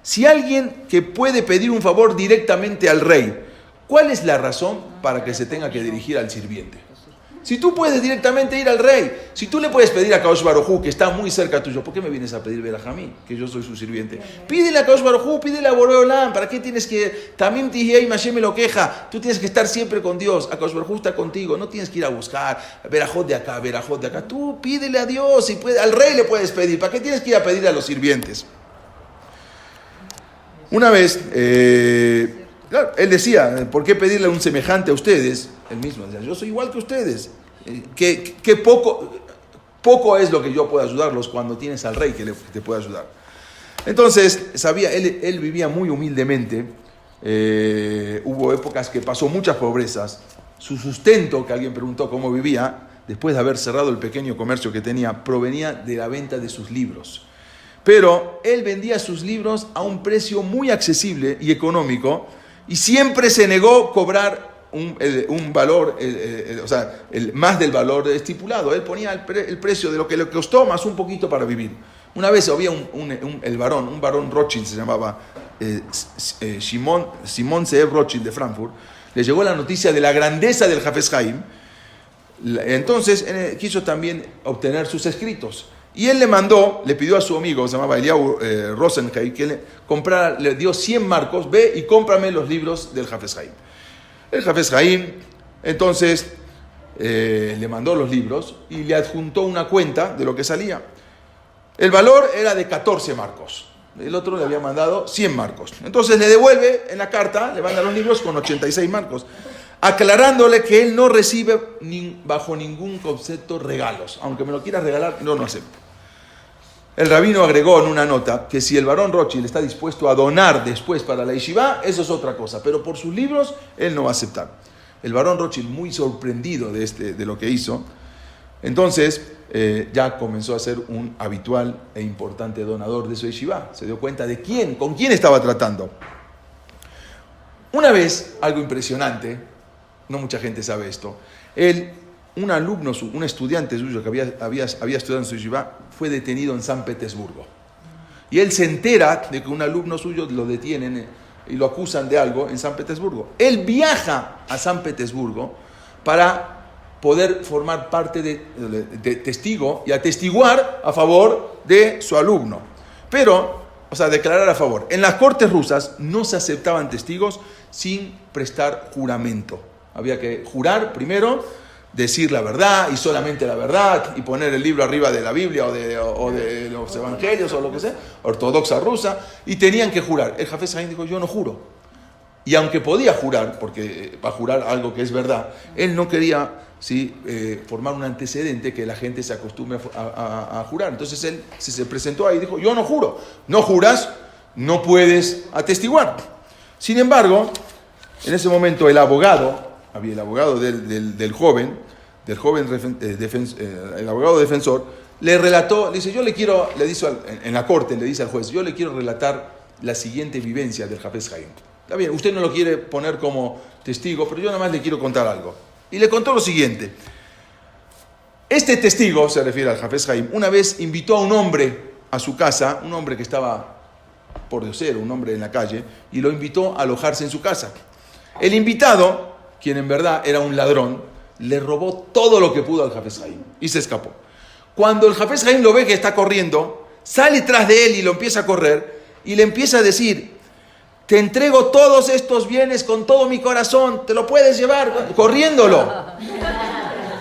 si alguien que puede pedir un favor directamente al rey, ¿cuál es la razón para que se tenga que dirigir al sirviente? Si tú puedes directamente ir al rey, si tú le puedes pedir a Kadosh Baruj Hu, que está muy cerca tuyo, ¿por qué me vienes a pedir veraj a mí, que yo soy su sirviente? Pídele a Kadosh Baruj Hu, pídele a Boreolam, ¿para qué tienes que, también Tihei Mashem me lo queja, tú tienes que estar siempre con Dios, a Kadosh Baruj Hu está contigo, no tienes que ir a buscar verajot de acá, tú pídele a Dios, y al rey le puedes pedir, ¿para qué tienes que ir a pedir a los sirvientes? Una vez, claro, él decía, ¿por qué pedirle a un semejante a ustedes? Él mismo decía, yo soy igual que ustedes. Que poco es lo que yo puedo ayudarlos cuando tienes al rey que te puede ayudar. Entonces, sabía, él vivía muy humildemente. Hubo épocas que pasó muchas pobrezas. Su sustento, que alguien preguntó cómo vivía, después de haber cerrado el pequeño comercio que tenía, provenía de la venta de sus libros. Pero él vendía sus libros a un precio muy accesible y económico, y siempre se negó a cobrar un valor, o sea, más del valor estipulado. Él ponía el precio de lo que le costó más un poquito para vivir. Una vez había un varón Rothschild, se llamaba Simón Zeev Rothschild de Frankfurt, le llegó la noticia de la grandeza del Hafez Haim. Entonces quiso también obtener sus escritos. Y él le pidió a su amigo, se llamaba Eliyahu Rosenheim, que le dio 100 marcos, ve y cómprame los libros del Hafez Haim. El Hafez Haim, entonces, le mandó los libros y le adjuntó una cuenta de lo que salía. El valor era de 14 marcos. El otro le había mandado 100 marcos. Entonces le devuelve en la carta, le manda los libros con 86 marcos, aclarándole que él no recibe bajo ningún concepto regalos. Aunque me lo quieras regalar, no acepto. El rabino agregó en una nota que si el varón Rothschild está dispuesto a donar después para la yeshiva, eso es otra cosa, pero por sus libros él no va a aceptar. El varón Rothschild, muy sorprendido de lo que hizo, entonces ya comenzó a ser un habitual e importante donador de su yeshiva. Se dio cuenta de con quién estaba tratando. Una vez, algo impresionante, no mucha gente sabe esto, un alumno, un estudiante suyo que había estudiado en su yeshiva, fue detenido en San Petersburgo. Y él se entera de que un alumno suyo lo detienen y lo acusan de algo en San Petersburgo. Él viaja a San Petersburgo para poder formar parte de testigo y atestiguar a favor de su alumno. Pero, declarar a favor. En las cortes rusas no se aceptaban testigos sin prestar juramento. Había que jurar primero, decir la verdad y solamente la verdad y poner el libro arriba de la Biblia o de los evangelios o lo que sea, ortodoxa rusa, y tenían que jurar. El Hafez Haim dijo, yo no juro. Y aunque podía jurar, porque va a jurar algo que es verdad, él no quería formar un antecedente que la gente se acostumbre a jurar. Entonces él se presentó ahí y dijo, yo no juro. No juras, no puedes atestiguar. Sin embargo, en ese momento el abogado del joven el abogado defensor, le relató, le dice, en la corte le dice al juez, yo le quiero relatar la siguiente vivencia del Hafez Haim. Está bien, usted no lo quiere poner como testigo, pero yo nada más le quiero contar algo. Y le contó lo siguiente. Este testigo, se refiere al Hafez Haim, una vez invitó a un hombre a su casa, un hombre que estaba por diosero, un hombre en la calle, y lo invitó a alojarse en su casa. El invitado, quien en verdad era un ladrón, le robó todo lo que pudo al Hafez Haim y se escapó. Cuando el Hafez Haim lo ve que está corriendo, sale tras de él y lo empieza a correr y le empieza a decir, te entrego todos estos bienes con todo mi corazón, te lo puedes llevar, corriéndolo.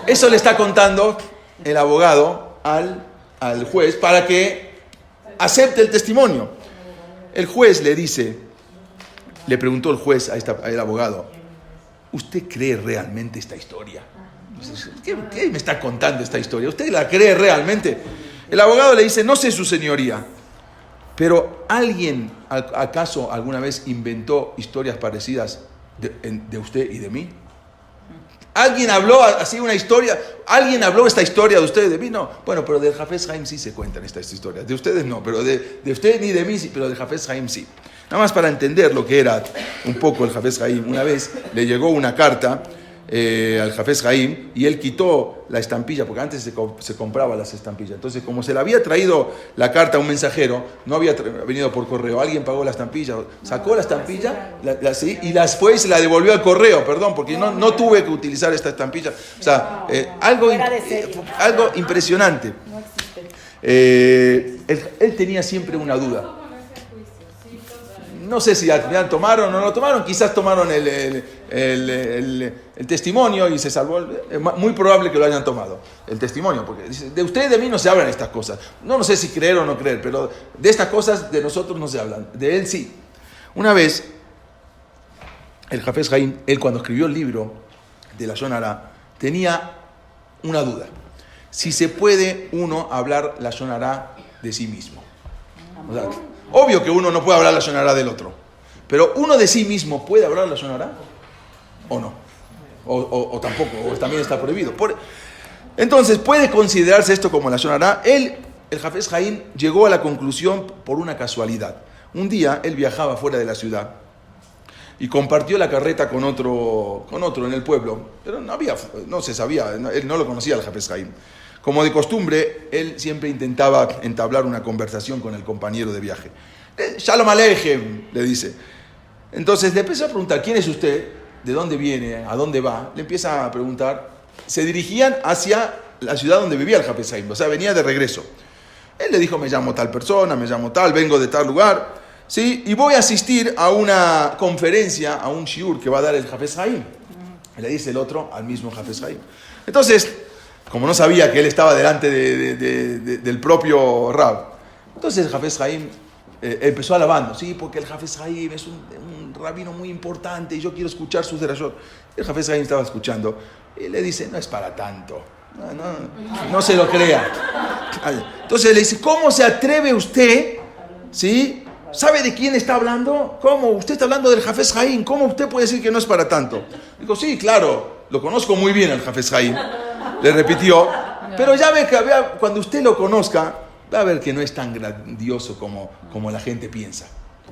Eso le está contando el abogado al juez para que acepte el testimonio. El juez le preguntó el juez al abogado, ¿usted cree realmente esta historia? ¿Qué me está contando esta historia? ¿Usted la cree realmente? El abogado le dice, no sé, su señoría, pero ¿alguien acaso alguna vez inventó historias parecidas de usted y de mí? ¿Alguien habló así una historia? ¿Alguien habló esta historia de ustedes? De mí no. Bueno, pero del Hafez Haim sí se cuentan estas historias. De ustedes no, pero de ustedes ni de mí sí, pero del Hafez Haim sí. Nada más para entender lo que era un poco el Hafez Haim. Una vez le llegó una carta al Hafez Haim y él quitó la estampilla, porque antes se compraba las estampillas. Entonces, como se le había traído la carta a un mensajero, no había venido por correo, alguien pagó la estampilla, sacó la estampilla sí, y fue y se la devolvió al correo, perdón, porque no tuve que utilizar esta estampilla. O sea, algo impresionante. No existe. Él tenía siempre una duda. No sé si al final tomaron o no lo tomaron, quizás tomaron el testimonio y se salvó. Es muy probable que lo hayan tomado, el testimonio, porque dice, de ustedes de mí no se hablan estas cosas. No sé si creer o no creer, pero de estas cosas de nosotros no se hablan, de él sí. Una vez, el Hafez Haim, él cuando escribió el libro de la Lashon Hara, tenía una duda. Si se puede uno hablar la Lashon Hara de sí mismo. O sea, obvio que uno no puede hablar la Lashon Hara del otro, pero uno de sí mismo puede hablar la Lashon Hara o no, o tampoco, o también está prohibido. Entonces puede considerarse esto como la Lashon Hara. El Hafez Haim llegó a la conclusión por una casualidad. Un día él viajaba fuera de la ciudad y compartió la carreta con otro en el pueblo, pero no se sabía, él no lo conocía al Hafez Haim. Como de costumbre, él siempre intentaba entablar una conversación con el compañero de viaje. Shalom Aleichem, le dice. Entonces le empezó a preguntar, ¿quién es usted? ¿De dónde viene? ¿A dónde va? Le empieza a preguntar. Se dirigían hacia la ciudad donde vivía el Hafez Haim, o sea, venía de regreso. Él le dijo, me llamo tal persona, me llamo tal, vengo de tal lugar, ¿sí? Y voy a asistir a una conferencia, a un shiur que va a dar el Hafez Haim. Le dice el otro al mismo Hafez Haim. Entonces, como no sabía que él estaba delante del propio Rab, entonces el Hafez Haim empezó alabando, sí, porque el Hafez Haim es un rabino muy importante y yo quiero escuchar sus derashot. El Hafez Haim estaba escuchando y le dice, no es para tanto, no se lo crea. Entonces le dice, ¿cómo se atreve usted? ¿Sí? ¿Sabe de quién está hablando? ¿Cómo? Usted está hablando del Hafez Haim, ¿cómo usted puede decir que no es para tanto? Dijo, sí, claro, lo conozco muy bien al Hafez Haim. Le repitió, pero ya ve que cuando usted lo conozca, va a ver que no es tan grandioso como la gente piensa.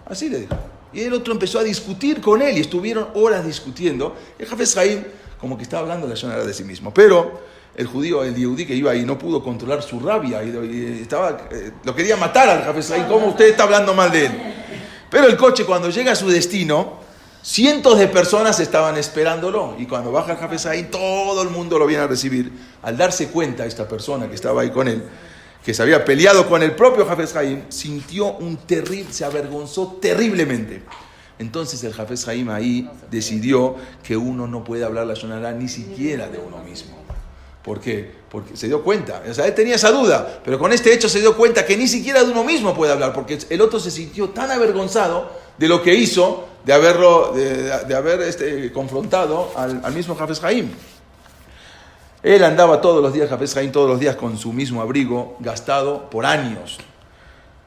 Así le dijo. Y el otro empezó a discutir con él y estuvieron horas discutiendo. El Hafez Haim como que estaba hablando la Lashon Hara de sí mismo. Pero el yehudí que iba ahí no pudo controlar su rabia y lo quería matar al Hafez Haim. ¿Cómo usted está hablando mal de él? Pero el coche cuando llega a su destino, cientos de personas estaban esperándolo y cuando baja el Hafez Haim todo el mundo lo viene a recibir. Al darse cuenta esta persona que estaba ahí con él, que se había peleado con el propio Hafez Haim, sintió se avergonzó terriblemente. Entonces el Hafez Haim ahí decidió que uno no puede hablar la Lashon Hara ni siquiera de uno mismo. ¿Por qué? Porque se dio cuenta, o sea, él tenía esa duda, pero con este hecho se dio cuenta que ni siquiera de uno mismo puede hablar, porque el otro se sintió tan avergonzado de lo que hizo, de haber confrontado al mismo Hafez Haim. Él andaba todos los días, Hafez Haim, todos los días con su mismo abrigo, gastado por años.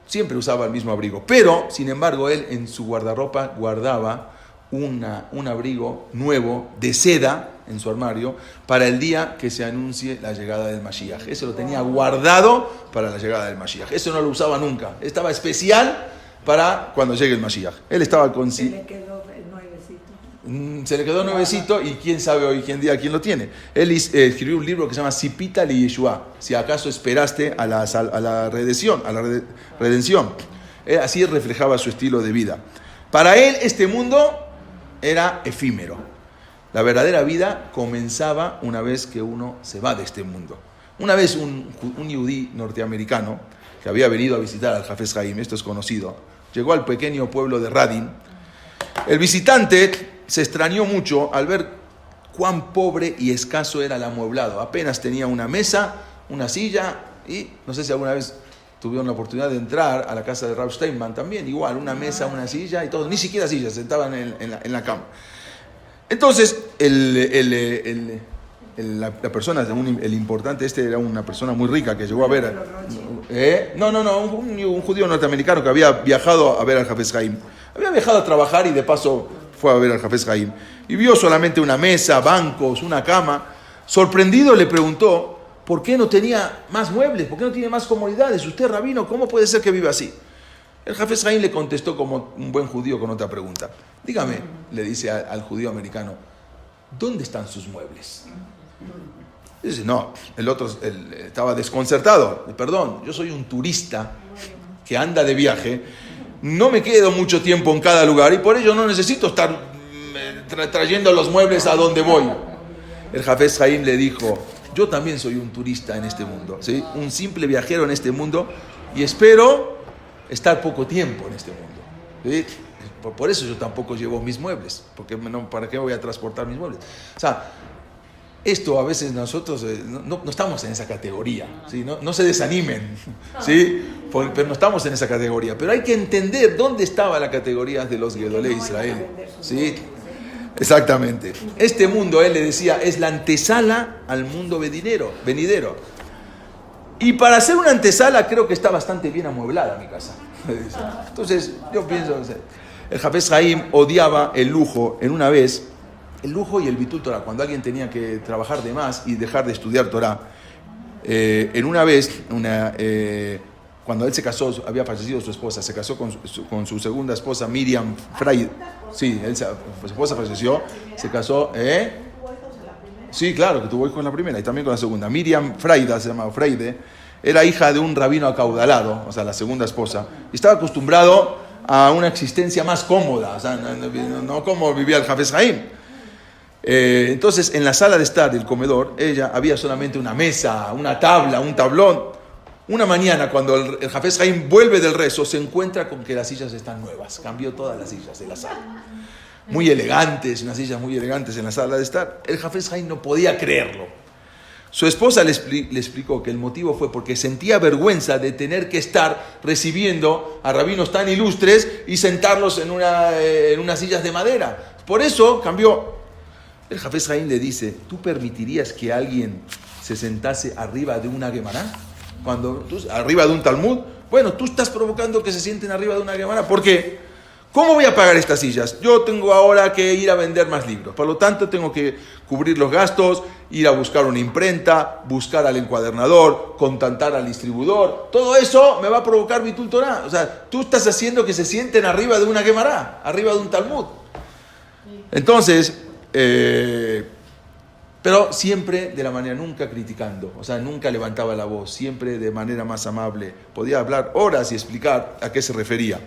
Siempre usaba el mismo abrigo. Pero, sin embargo, él en su guardarropa guardaba un abrigo nuevo de seda en su armario para el día que se anuncie la llegada del Mashiach. Eso lo tenía guardado para la llegada del Mashiach. Eso no lo usaba nunca. Estaba especial para cuando llegue el Mashiach. Él estaba con... Se le quedó el nuevecito. Se le quedó nuevecito y quién sabe hoy en día quién lo tiene. Él escribió un libro que se llama Sipita li Yeshua, si acaso esperaste a la redención. Así reflejaba su estilo de vida. Para él este mundo era efímero. La verdadera vida comenzaba una vez que uno se va de este mundo. Una vez un yehudí norteamericano que había venido a visitar al Hafez Haim, esto es conocido, llegó al pequeño pueblo de Radin. El visitante se extrañó mucho al ver cuán pobre y escaso era el amueblado. Apenas tenía una mesa, una silla y no sé si alguna vez tuvieron la oportunidad de entrar a la casa de Rav Steinman también, igual, una mesa, una silla y todo, ni siquiera silla, se sentaban en la cama. Entonces, la persona, el importante era una persona muy rica que llegó a ver... un judío norteamericano que había viajado a ver al Hafez Haim. Había viajado a trabajar y de paso fue a ver al Jafetz Haim y vio solamente una mesa, bancos, una cama. Sorprendido le preguntó, ¿por qué no tenía más muebles? ¿Por qué no tiene más comodidades? Usted, rabino, ¿cómo puede ser que viva así? El Jafetz Haim le contestó como un buen judío con otra pregunta. Dígame, le dice al judío americano, ¿dónde están sus muebles? Dice, no, el otro estaba desconcertado. Perdón, yo soy un turista que anda de viaje, no me quedo mucho tiempo en cada lugar y por ello no necesito estar trayendo los muebles a donde voy. El Jafetz Haim le dijo, yo también soy un turista en este mundo, ¿sí? Un simple viajero en este mundo y espero estar poco tiempo en este mundo, ¿sí? Por eso yo tampoco llevo mis muebles, porque ¿para qué voy a transportar mis muebles? O sea, esto a veces nosotros no estamos en esa categoría, ¿sí? No se desanimen, ¿sí? Pero no estamos en esa categoría. Pero hay que entender dónde estaba la categoría de los Gedolei Israel, ¿sí? Exactamente. Este mundo, él le decía, es la antesala al mundo venidero. Y para hacer una antesala creo que está bastante bien amueblada mi casa. Entonces, yo pienso, el Jafetz Haim odiaba el lujo en una vez. El lujo y el bitul Torah, cuando alguien tenía que trabajar de más y dejar de estudiar Torah. En una vez, cuando él se casó, había fallecido su esposa, se casó con su segunda esposa, Miriam Freide. Sí, su esposa falleció, se casó. Sí, claro, que tuvo hijos con la primera y también con la segunda. Miriam Freide, se llamaba Freide, era hija de un rabino acaudalado, o sea, la segunda esposa, y estaba acostumbrado a una existencia más cómoda, o sea, no como vivía el Jafetz Haim. Entonces en la sala de estar del comedor había solamente una mesa, una tabla, un tablón. Una mañana cuando el Jafetz Haim vuelve del rezo se encuentra con que las sillas están nuevas, cambió todas las sillas de la sala, muy elegantes, unas sillas muy elegantes en la sala de estar. El Jafetz Haim no podía creerlo. Su esposa le explicó que el motivo fue porque sentía vergüenza de tener que estar recibiendo a rabinos tan ilustres y sentarlos en unas sillas de madera. Por eso cambió. El Jafetz Haim le dice, ¿tú permitirías que alguien se sentase arriba de una Gemara? Arriba de un Talmud. Bueno, tú estás provocando que se sienten arriba de una Gemara. ¿Por qué? ¿Cómo voy a pagar estas sillas? Yo tengo ahora que ir a vender más libros. Por lo tanto, tengo que cubrir los gastos, ir a buscar una imprenta, buscar al encuadernador, contactar al distribuidor. Todo eso me va a provocar bitul Torah. O sea, tú estás haciendo que se sienten arriba de una Gemara, arriba de un Talmud. Entonces, pero siempre de la manera, nunca criticando, o sea, nunca levantaba la voz, siempre de manera más amable. Podía hablar horas y explicar a qué se refería.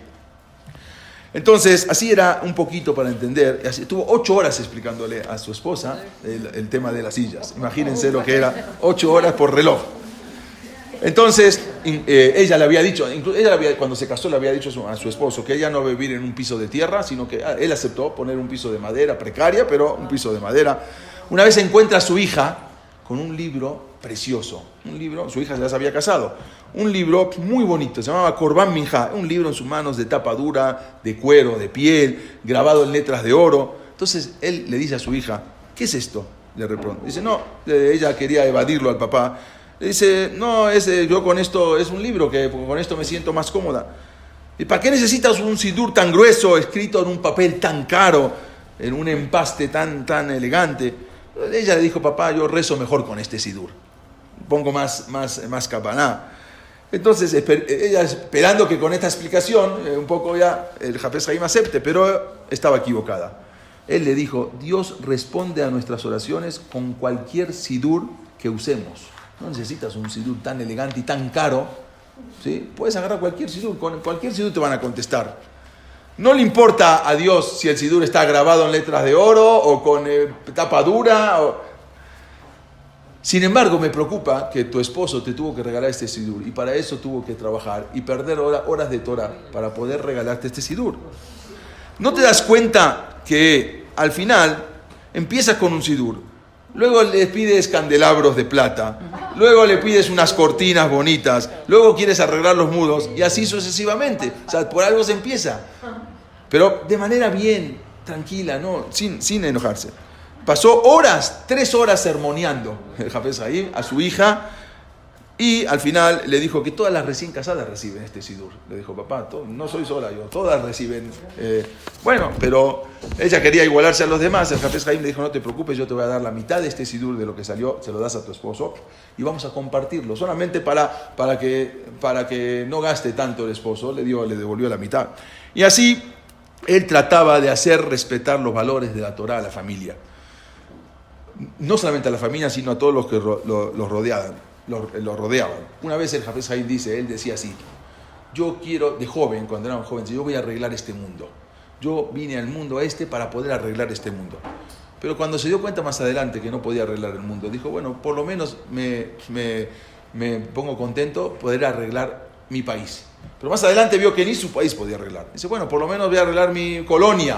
Entonces, así era un poquito para entender. Estuvo 8 horas explicándole a su esposa el tema de las sillas. Imagínense lo que era, 8 horas por reloj. Entonces, ella le había dicho, cuando se casó le había dicho a su esposo que ella no iba a vivir en un piso de tierra, sino que él aceptó poner un piso de madera, precaria, pero un piso de madera. Una vez encuentra a su hija con un libro precioso, su hija ya se había casado, un libro muy bonito, se llamaba Korban Minja, un libro en sus manos de tapa dura, de cuero, de piel, grabado en letras de oro. Entonces él le dice a su hija, ¿qué es esto? Le responde. Dice, no, ella quería evadirlo al papá. Le dice, no, yo con esto, es un libro que con esto me siento más cómoda. ¿Y para qué necesitas un sidur tan grueso, escrito en un papel tan caro, en un empaste tan elegante? Ella le dijo, papá, yo rezo mejor con este sidur. Pongo más capaná. Entonces, ella esperando que con esta explicación, un poco ya el Jafetz Haim acepte, pero estaba equivocada. Él le dijo, Dios responde a nuestras oraciones con cualquier sidur que usemos. No necesitas un sidur tan elegante y tan caro, ¿sí? Puedes agarrar cualquier sidur, con cualquier sidur te van a contestar. No le importa a Dios si el sidur está grabado en letras de oro o con tapa dura. Sin embargo, me preocupa que tu esposo te tuvo que regalar este sidur y para eso tuvo que trabajar y perder horas de Torah para poder regalarte este sidur. ¿No te das cuenta que al final empiezas con un sidur? Luego le pides candelabros de plata, luego le pides unas cortinas bonitas, luego quieres arreglar los muros y así sucesivamente. O sea, por algo se empieza. Pero de manera bien, tranquila, ¿no? Sin enojarse. Pasó 3 horas sermoneando el Jafetz Haim a su hija Y al final le dijo que todas las recién casadas reciben este sidur. Le dijo, papá, no soy sola yo, todas reciben. Bueno, pero ella quería igualarse a los demás. El Hafez Haim le dijo, no te preocupes, yo te voy a dar la mitad de este sidur de lo que salió, se lo das a tu esposo y vamos a compartirlo. Solamente para que no gaste tanto el esposo, le devolvió la mitad. Y así él trataba de hacer respetar los valores de la Torá a la familia. No solamente a la familia, sino a todos los que los rodeaban. Lo rodeaban. Una vez el Hafez Haim él decía así, yo quiero, de joven, cuando era un joven, yo voy a arreglar este mundo. Yo vine al mundo para poder arreglar este mundo. Pero cuando se dio cuenta más adelante que no podía arreglar el mundo, dijo, bueno, por lo menos me pongo contento poder arreglar mi país. Pero más adelante vio que ni su país podía arreglar. Dice, bueno, por lo menos voy a arreglar mi colonia.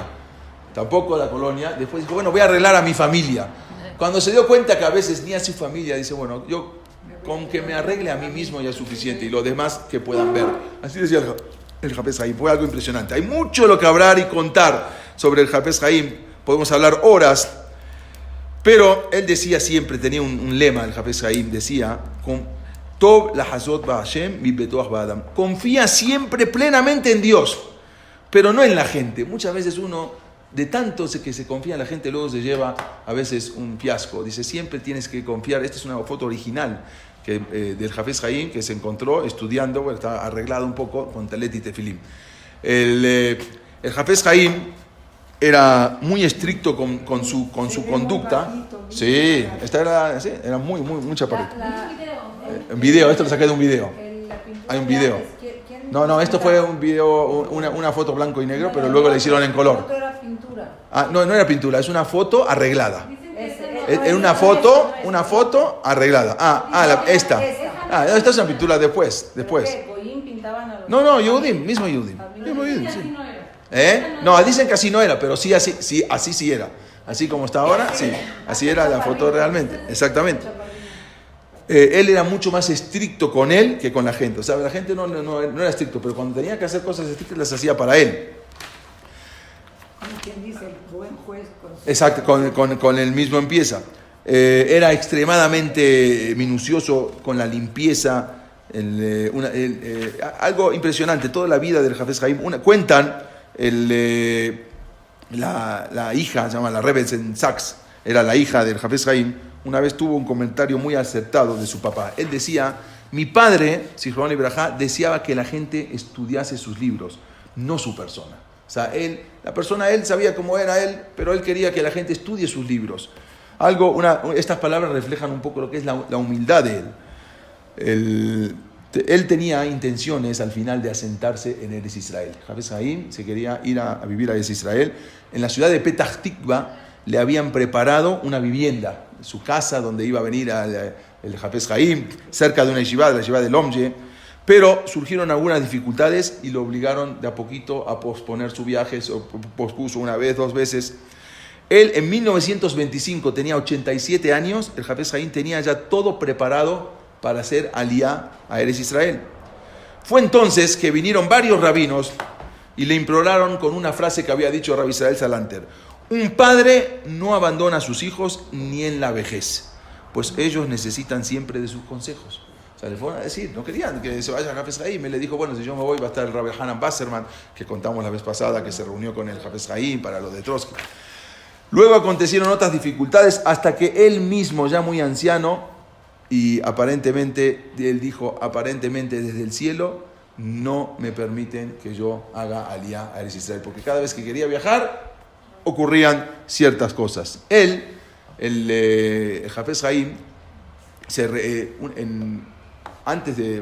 Tampoco la colonia. Después dijo, bueno, voy a arreglar a mi familia. Cuando se dio cuenta que a veces ni a su familia, dice, bueno, yo con que me arregle a mí mismo ya es suficiente y los demás que puedan ver. Así decía el Hafez Haim. Fue algo impresionante. Hay mucho lo que hablar y contar sobre el Hafez Haim. Podemos hablar horas. Pero él decía siempre, tenía un lema, el Hafez Haim decía, Tov la hazot ba Hashem mi betoach ba Adam. Confía siempre plenamente en Dios, pero no en la gente. Muchas veces uno, de tanto que se confía en la gente, luego se lleva a veces un fiasco. Dice, siempre tienes que confiar. Esta es una foto original del Hafez Haim que se encontró estudiando, bueno, está arreglado un poco con talet y tefilim. El Hafez Haim era muy estricto con su conducta. Sí, era muy chaparrito. Un video, esto lo saqué de un video. Hay un video. No, esto fue un video, una foto blanco y negro, pero luego la hicieron en color. Era pintura. No era pintura, es una foto arreglada. Es una foto arreglada. Esta. Esta es una pintura después. No, Yehudim, mismo Yehudim. Sí. No, dicen que así no era, pero sí, así sí era. Así como está ahora, sí. Así era la foto realmente, exactamente. Él era mucho más estricto con él que con la gente. O sea, la gente no era estricto, pero cuando tenía que hacer cosas estrictas las hacía para él. ¿Quién dice? El buen juez. Exacto, con el mismo empieza. Era extremadamente minucioso con la limpieza. Algo impresionante, toda la vida del Hafez Haim. Cuentan, la hija, se llama la Rebbetzin Sachs, era la hija del Hafez Haim. Una vez tuvo un comentario muy acertado de su papá. Él decía, mi padre, Zichron Libraja, deseaba que la gente estudiase sus libros, no su persona. O sea, él sabía cómo era él, pero él quería que la gente estudie sus libros. Estas palabras reflejan un poco lo que es la humildad de él. Él tenía intenciones al final de asentarse en Eretz Israel. Hafez Haim se quería ir a vivir a Eretz Israel. En la ciudad de Petah Tikva le habían preparado una vivienda, su casa donde iba a venir el Hafez Haim, cerca de una yeshiva, la yeshiva de Lomje. Pero surgieron algunas dificultades y lo obligaron de a poquito a posponer su viaje. Pospuso una vez, 2 veces. Él en 1925 tenía 87 años. El Hafez Haim tenía ya todo preparado para hacer aliyá a Eretz Israel. Fue entonces que vinieron varios rabinos y le imploraron con una frase que había dicho Rabbi Israel Salanter: un padre no abandona a sus hijos ni en la vejez, pues ellos necesitan siempre de sus consejos. O sea, le fueron a decir, no querían que se vaya a Hafez Haim. Él le dijo, bueno, si yo me voy va a estar el Rabbi Hanan Wasserman, que contamos la vez pasada, que se reunió con el Hafez Haim para lo de Trotsky. Luego acontecieron otras dificultades hasta que él mismo, ya muy anciano, y aparentemente, él dijo, aparentemente desde el cielo, no me permiten que yo haga aliyá a Eretz Israel, porque cada vez que quería viajar, ocurrían ciertas cosas. Él, el Hafez Haim,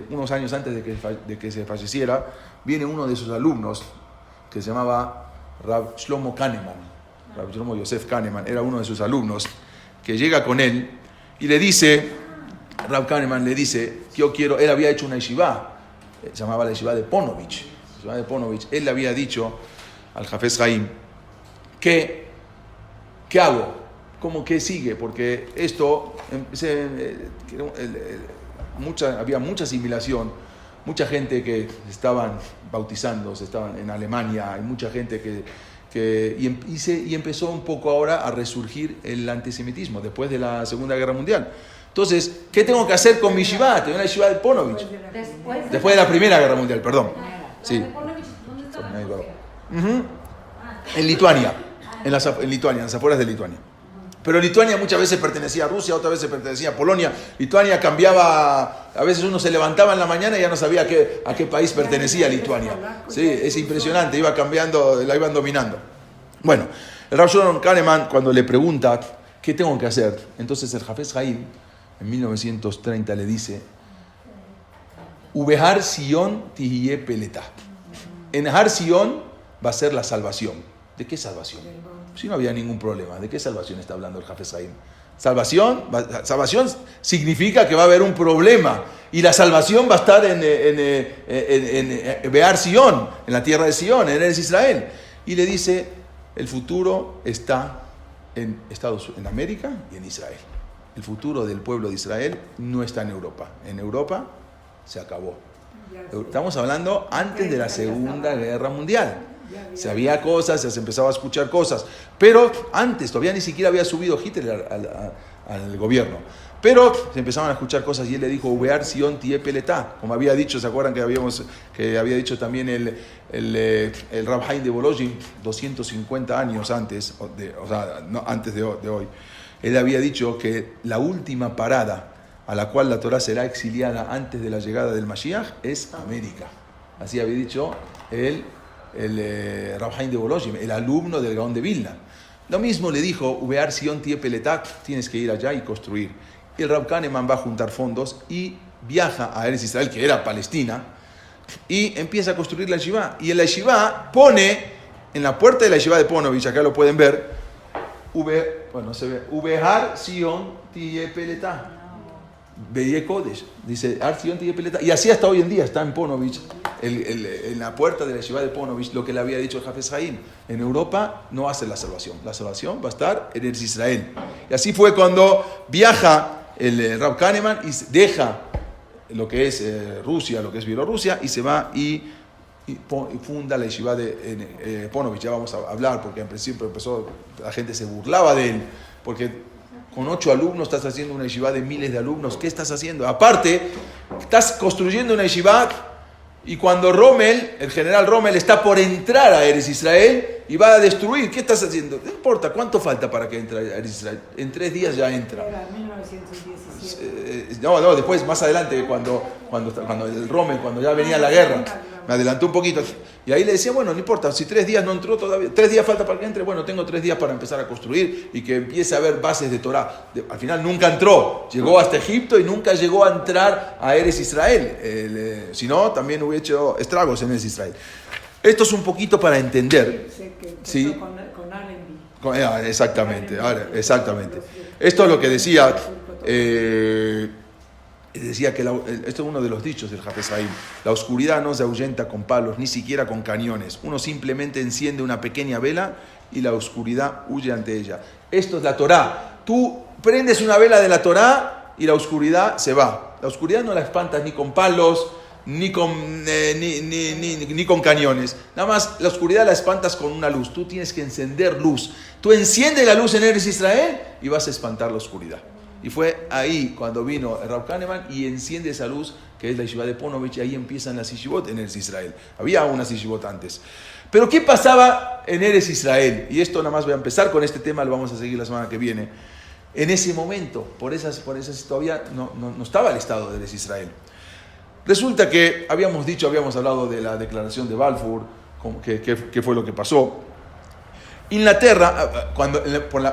unos años antes de que se falleciera, viene uno de sus alumnos que se llamaba Rab Shlomo Kahneman. Rab Shlomo Yosef Kahneman era uno de sus alumnos, que llega con él y le dice, Rab Kahneman le dice, él había hecho una yeshiva, se llamaba la yeshiva de Ponovich. Él le había dicho al Hafez Haim, ¿qué hago? ¿Cómo que sigue? Porque esto, había mucha asimilación, mucha gente que estaban bautizando, estaban en Alemania, hay mucha gente que y empezó un poco ahora a resurgir el antisemitismo después de la Segunda Guerra Mundial. Entonces, ¿qué tengo que hacer con mi yeshiva? Tengo una yeshiva de Ponovich. Después de la Primera Guerra Mundial, perdón. Sí. En Lituania, en las afueras de Lituania. Pero Lituania muchas veces pertenecía a Rusia, otras veces pertenecía a Polonia. Lituania cambiaba, a veces uno se levantaba en la mañana y ya no sabía a qué país pertenecía Lituania. Sí, es impresionante, iba cambiando, la iban dominando. Bueno, el Rav Shalom Kahneman, cuando le pregunta qué tengo que hacer, entonces el Hafez Haim en 1930 le dice: Ubehar Sion Tihye Peleta. En Har Sion va a ser la salvación. ¿De qué salvación? Si no había ningún problema. ¿De qué salvación está hablando el Hafez Haim? Salvación significa que va a haber un problema. Y la salvación va a estar en Behar Sion, en la tierra de Sion, en Eretz Israel. Y le dice: el futuro está en América y en Israel. El futuro del pueblo de Israel no está en Europa. En Europa se acabó. Estamos hablando antes de la Segunda Guerra Mundial. Se había cosas, se empezaba a escuchar cosas. Pero antes, todavía ni siquiera había subido Hitler al gobierno. Pero se empezaban a escuchar cosas y él le dijo: Ubear Sion Tie Peletá. Como había dicho, ¿se acuerdan que había dicho también el Rav Haim de Volozhin 250 años antes, no, antes de hoy? Él había dicho que la última parada a la cual la Torah será exiliada antes de la llegada del Mashiach es América. Así había dicho el Rav Haim de Volozhin, el alumno del Gaón de Vilna. Lo mismo le dijo: Ubear Sion Tie Peletá, tienes que ir allá y construir. Y el Rav Kahneman va a juntar fondos y viaja a Eretz Israel, que era Palestina, y empieza a construir la yeshiva. Y en la yeshiva pone, en la puerta de la yeshiva de Ponovich, acá lo pueden ver, Ubehar Sion Tie Peletá. Veía Kodesh, dice Ar Sion Tie Peletá. Y así hasta hoy en día está en Ponovich, en la puerta de la yeshiva de Ponovich, lo que le había dicho el Hafez Haim. En Europa no va a ser la salvación va a estar en Eretz Israel. Y así fue cuando viaja el Rav Kahneman y deja lo que es Rusia, lo que es Bielorrusia, y se va y funda la yeshiva de Ponovich. Ya vamos a hablar, porque en principio la gente se burlaba de él, porque con 8 alumnos estás haciendo una yeshiva de miles de alumnos. ¿Qué estás haciendo? Aparte, estás construyendo una yeshiva, y cuando el general Rommel está por entrar a Eretz Israel y va a destruir, ¿qué estás haciendo? No importa, ¿cuánto falta para que entre a Eretz Israel? En 3 días ya entra. Era 1917. No, después, más adelante, cuando el Rommel, cuando ya venía la guerra, me adelantó un poquito. Y ahí le decía: bueno, no importa, si 3 días no entró todavía, 3 días falta para que entre, bueno, tengo 3 días para empezar a construir y que empiece a haber bases de Torah. Al final nunca entró, llegó hasta Egipto y nunca llegó a entrar a Eretz Israel. Si no, también hubiera hecho estragos en Eretz Israel. Esto es un poquito para entender. Sé que empezó ¿sí? con Allenby. Exactamente, exactamente. Esto es lo que decía. Decía que esto es uno de los dichos del Hafez Haim: la oscuridad no se ahuyenta con palos, ni siquiera con cañones. Uno simplemente enciende una pequeña vela y la oscuridad huye ante ella. Esto es la Torá. Tú prendes una vela de la Torá y la oscuridad se va. La oscuridad no la espantas ni con palos, ni con cañones. Nada más la oscuridad la espantas con una luz. Tú tienes que encender luz. Tú enciendes la luz en Eretz Israel y vas a espantar la oscuridad. Y fue ahí cuando vino el Rav Kahneman y enciende esa luz, que es la yeshiva de Ponovich, y ahí empiezan las yeshivot en Eretz Israel. Había unas yeshivot antes. Pero ¿qué pasaba en Eretz Israel? Y esto nada más voy a empezar con este tema, lo vamos a seguir la semana que viene. En ese momento, por esas todavía no estaba el Estado de Eretz Israel. Resulta que habíamos hablado de la declaración de Balfour, que fue lo que pasó. Inglaterra,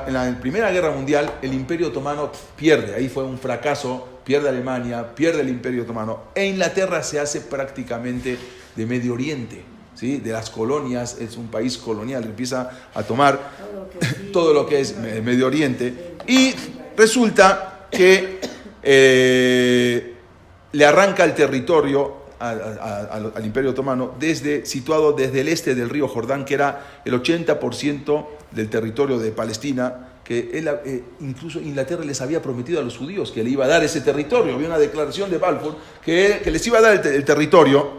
en la Primera Guerra Mundial, el Imperio Otomano pierde. Ahí fue un fracaso, pierde Alemania, pierde el Imperio Otomano. E Inglaterra se hace prácticamente de Medio Oriente, ¿sí? De las colonias, es un país colonial, empieza a tomar todo lo que es Medio Oriente. Y resulta que le arranca el territorio al Imperio Otomano, situado desde el este del río Jordán, que era el 80% del territorio de Palestina, que incluso Inglaterra les había prometido a los judíos que le iba a dar ese territorio. Había una declaración de Balfour que les iba a dar el territorio.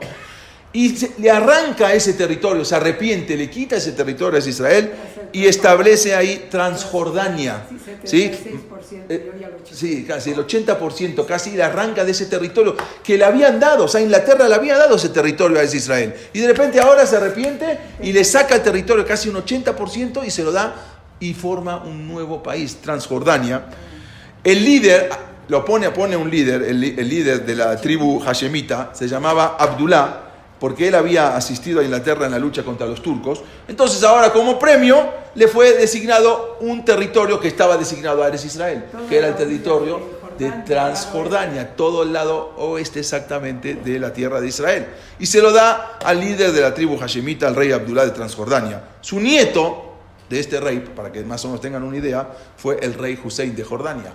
y le arranca ese territorio, se arrepiente, le quita ese territorio a Israel y establece ahí Transjordania. Sí, ¿Sí? 76%, yo ya lo chequeé. Sí, casi el 80%, casi le arranca de ese territorio que le habían dado. O sea, Inglaterra le había dado ese territorio a Israel. Y de repente ahora se arrepiente y le saca el territorio casi un 80% y se lo da y forma un nuevo país, Transjordania. El líder, pone un líder, el líder de la tribu hashemita, se llamaba Abdullah, porque él había asistido a Inglaterra en la lucha contra los turcos. Entonces ahora como premio le fue designado un territorio que estaba designado a Eretz Israel, que era el territorio de Transjordania, todo el lado oeste exactamente de la tierra de Israel. Y se lo da al líder de la tribu hashemita, al rey Abdullah de Transjordania. Su nieto de este rey, para que más o menos tengan una idea, fue el rey Hussein de Jordania.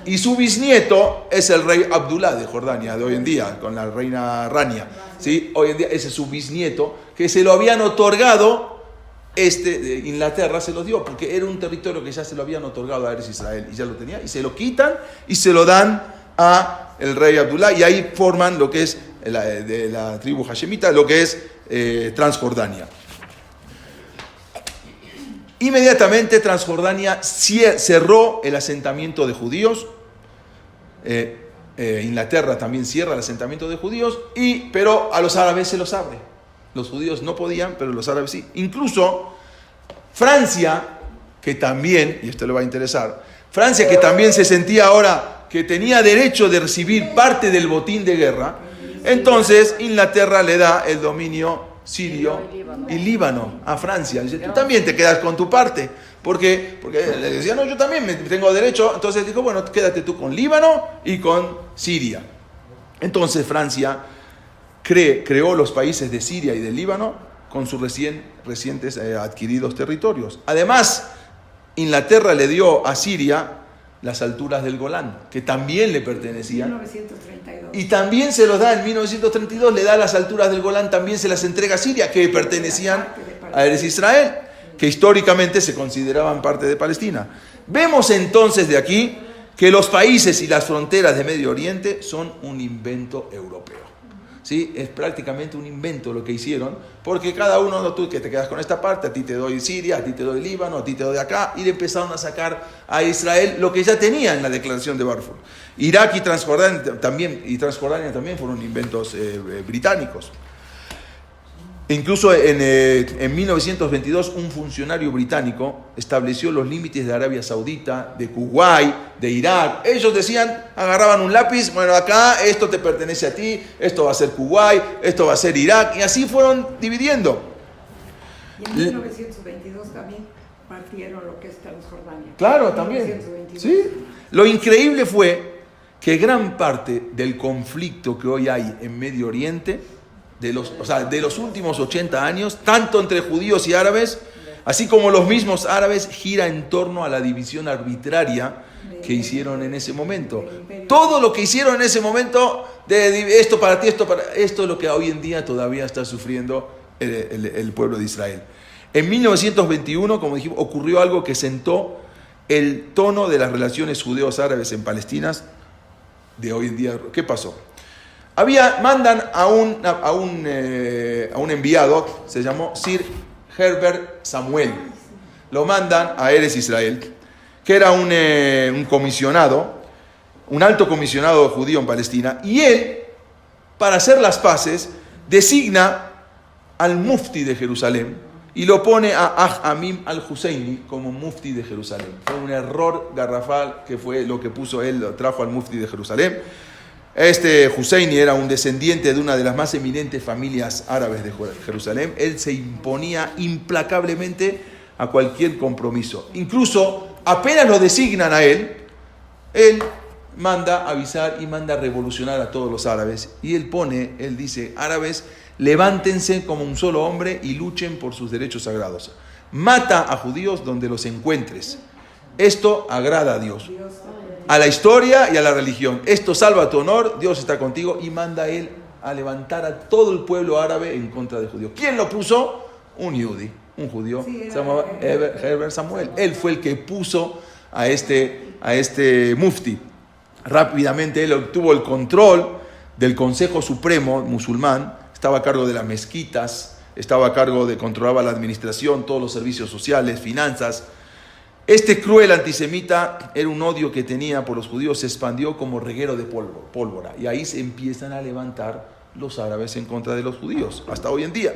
Y su bisnieto es el rey Abdullah de Jordania de hoy en día, con la reina Rania. ¿Sí? Hoy en día ese es su bisnieto, que se lo habían otorgado, de Inglaterra se lo dio, porque era un territorio que ya se lo habían otorgado a Eretz Israel, y ya lo tenía, y se lo quitan y se lo dan a el rey Abdullah, y ahí forman lo que es, de la tribu hashemita, lo que es Transjordania. Inmediatamente Transjordania cerró el asentamiento de judíos. Inglaterra también cierra el asentamiento de judíos, pero a los árabes se los abre. Los judíos no podían, pero los árabes sí. Incluso Francia, que también, y esto le va a interesar, Francia que también se sentía ahora que tenía derecho de recibir parte del botín de guerra, entonces Inglaterra le da el dominio sirio y Líbano a Francia. Dice, tú también te quedas con tu parte. Porque le decía, no, yo también tengo derecho. Entonces dijo, bueno, quédate tú con Líbano y con Siria. Entonces Francia creó los países de Siria y del Líbano con sus recientes adquiridos territorios. Además, Inglaterra le dio a Siria las alturas del Golán, que también le pertenecían. 1932. Y también se los da en 1932, le da las alturas del Golán, también se las entrega a Siria, que pertenecían a Eretz Israel, que históricamente se consideraban parte de Palestina. Vemos entonces de aquí que los países y las fronteras de Medio Oriente son un invento europeo. ¿Sí? Es prácticamente un invento lo que hicieron, porque cada uno, tú que te quedas con esta parte, a ti te doy Siria, a ti te doy Líbano, a ti te doy acá, y le empezaron a sacar a Israel lo que ya tenía en la declaración de Balfour. Irak y Transjordania también fueron inventos británicos. Incluso en 1922 un funcionario británico estableció los límites de Arabia Saudita, de Kuwait, de Irak. Ellos decían, agarraban un lápiz, bueno, acá esto te pertenece a ti, esto va a ser Kuwait, esto va a ser Irak, y así fueron dividiendo. Y en 1922 también partieron lo que es Transjordania. Claro, también. 1922. ¿Sí? Lo increíble fue que gran parte del conflicto que hoy hay en Medio Oriente, de los últimos 80 años, tanto entre judíos y árabes, así como los mismos árabes, gira en torno a la división arbitraria que hicieron en ese momento. Todo lo que hicieron en ese momento, de esto para ti, esto es lo que hoy en día todavía está sufriendo el pueblo de Israel. En 1921, como dijimos, ocurrió algo que sentó el tono de las relaciones judeos-árabes en Palestina de hoy en día. ¿Qué pasó? Mandan a un enviado, se llamó Sir Herbert Samuel. Lo mandan a Eretz Israel, que era un comisionado, un alto comisionado judío en Palestina, y él, para hacer las paces, designa al mufti de Jerusalén y lo pone a Amim al-Husseini como mufti de Jerusalén. Fue un error garrafal que fue lo que puso él, lo trajo al mufti de Jerusalén. Este Husseini era un descendiente de una de las más eminentes familias árabes de Jerusalén. Él se imponía implacablemente a cualquier compromiso. Incluso, apenas lo designan a él manda avisar y manda revolucionar a todos los árabes. Y él dice, árabes, levántense como un solo hombre y luchen por sus derechos sagrados. Mata a judíos donde los encuentres. Esto agrada a Dios, a la historia y a la religión. Esto salva tu honor, Dios está contigo, y manda a él a levantar a todo el pueblo árabe en contra de judíos. ¿Quién lo puso? Un yudí, un judío, se llamaba Herbert Samuel. Él fue el que puso a este mufti. Rápidamente él obtuvo el control del Consejo Supremo musulmán, estaba a cargo de las mezquitas, estaba a cargo de controlaba la administración, todos los servicios sociales, finanzas. Este cruel antisemita era un odio que tenía por los judíos, se expandió como reguero de pólvora. Y ahí se empiezan a levantar los árabes en contra de los judíos, hasta hoy en día.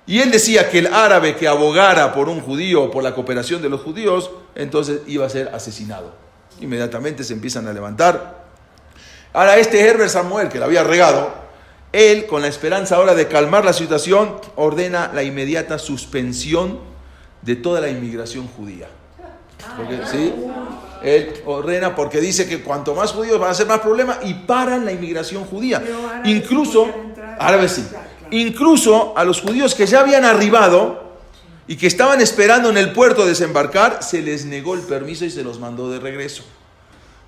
Y él decía que el árabe que abogara por un judío, por la cooperación de los judíos, entonces iba a ser asesinado. Inmediatamente se empiezan a levantar. Ahora este Herbert Samuel, que la había regado, él, con la esperanza ahora de calmar la situación, ordena la inmediata suspensión de toda la inmigración judía. Porque, ¿sí? Él ordena porque dice que cuanto más judíos van a ser más problemas y paran la inmigración judía. Incluso, árabes sí, incluso a los judíos que ya habían arribado y que estaban esperando en el puerto desembarcar, se les negó el permiso y se los mandó de regreso.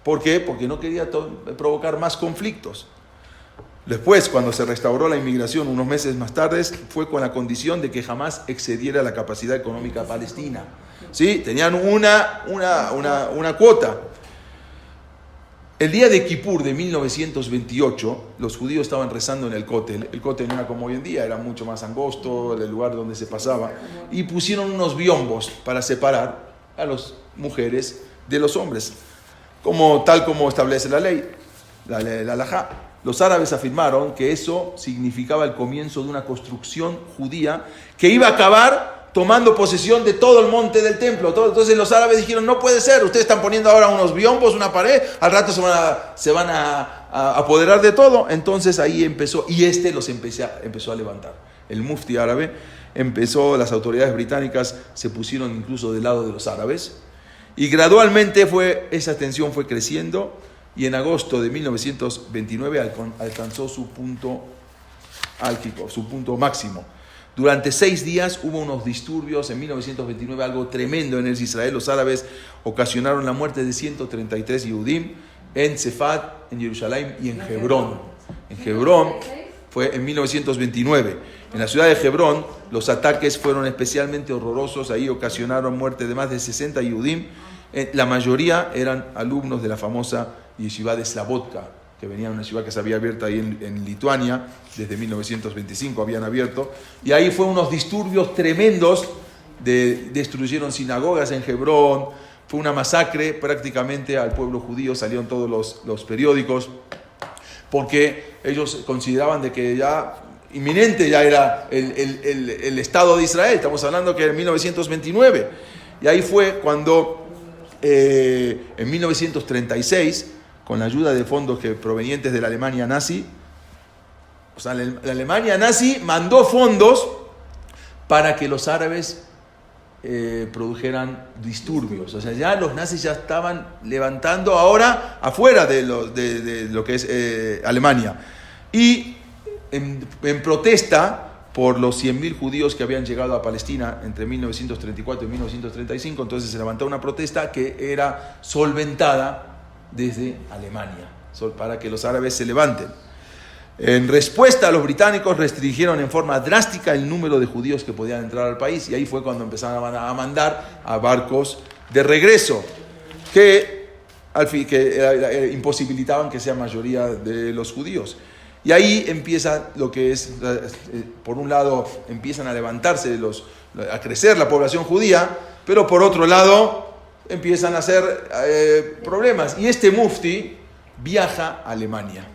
¿Por qué? Porque no quería provocar más conflictos. Después, cuando se restauró la inmigración, unos meses más tarde, fue con la condición de que jamás excediera la capacidad económica palestina. ¿Sí? Tenían una cuota. El día de Kippur de 1928, los judíos estaban rezando en el Kotel. El Kotel no era como hoy en día, era mucho más angosto, el lugar donde se pasaba. Y pusieron unos biombos para separar a las mujeres de los hombres, tal como establece la ley, la halajá. Los árabes afirmaron que eso significaba el comienzo de una construcción judía que iba a acabar tomando posesión de todo el monte del templo. Entonces los árabes dijeron, no puede ser, ustedes están poniendo ahora unos biombos, una pared, al rato se van a apoderar de todo. Entonces ahí empezó, y los empezó a levantar. El mufti árabe las autoridades británicas se pusieron incluso del lado de los árabes, y gradualmente esa tensión fue creciendo, y en agosto de 1929 alcanzó su punto álgico, su punto máximo. Durante 6 días hubo unos disturbios en 1929, algo tremendo en Israel. Los árabes ocasionaron la muerte de 133 Yehudim en Sefat, en Jerusalén y en Hebrón. En Hebrón fue en 1929. En la ciudad de Hebrón los ataques fueron especialmente horrorosos. Ahí ocasionaron muerte de más de 60 Yehudim. La mayoría eran alumnos de la famosa Yeshiva de Slabodka, que venía de una ciudad que se había abierto ahí en Lituania, desde 1925 habían abierto, y ahí fue unos disturbios tremendos, destruyeron sinagogas en Hebrón, fue una masacre prácticamente al pueblo judío, salieron todos los periódicos, porque ellos consideraban de que ya inminente ya era el Estado de Israel. Estamos hablando que en 1929, y ahí fue cuando en 1936, con la ayuda de fondos provenientes de la Alemania nazi, o sea, la Alemania nazi mandó fondos para que los árabes produjeran disturbios. O sea, ya los nazis ya estaban levantando ahora afuera de lo que es Alemania. Y en protesta por los 100.000 judíos que habían llegado a Palestina entre 1934 y 1935, entonces se levantó una protesta que era solventada desde Alemania, para que los árabes se levanten. En respuesta, los británicos restringieron en forma drástica el número de judíos que podían entrar al país, y ahí fue cuando empezaron a mandar a barcos de regreso, que imposibilitaban que sea mayoría de los judíos. Y ahí empieza lo que es, por un lado, empiezan a levantarse, a crecer la población judía, pero por otro lado, empiezan a hacer problemas. Y este mufti viaja a Alemania,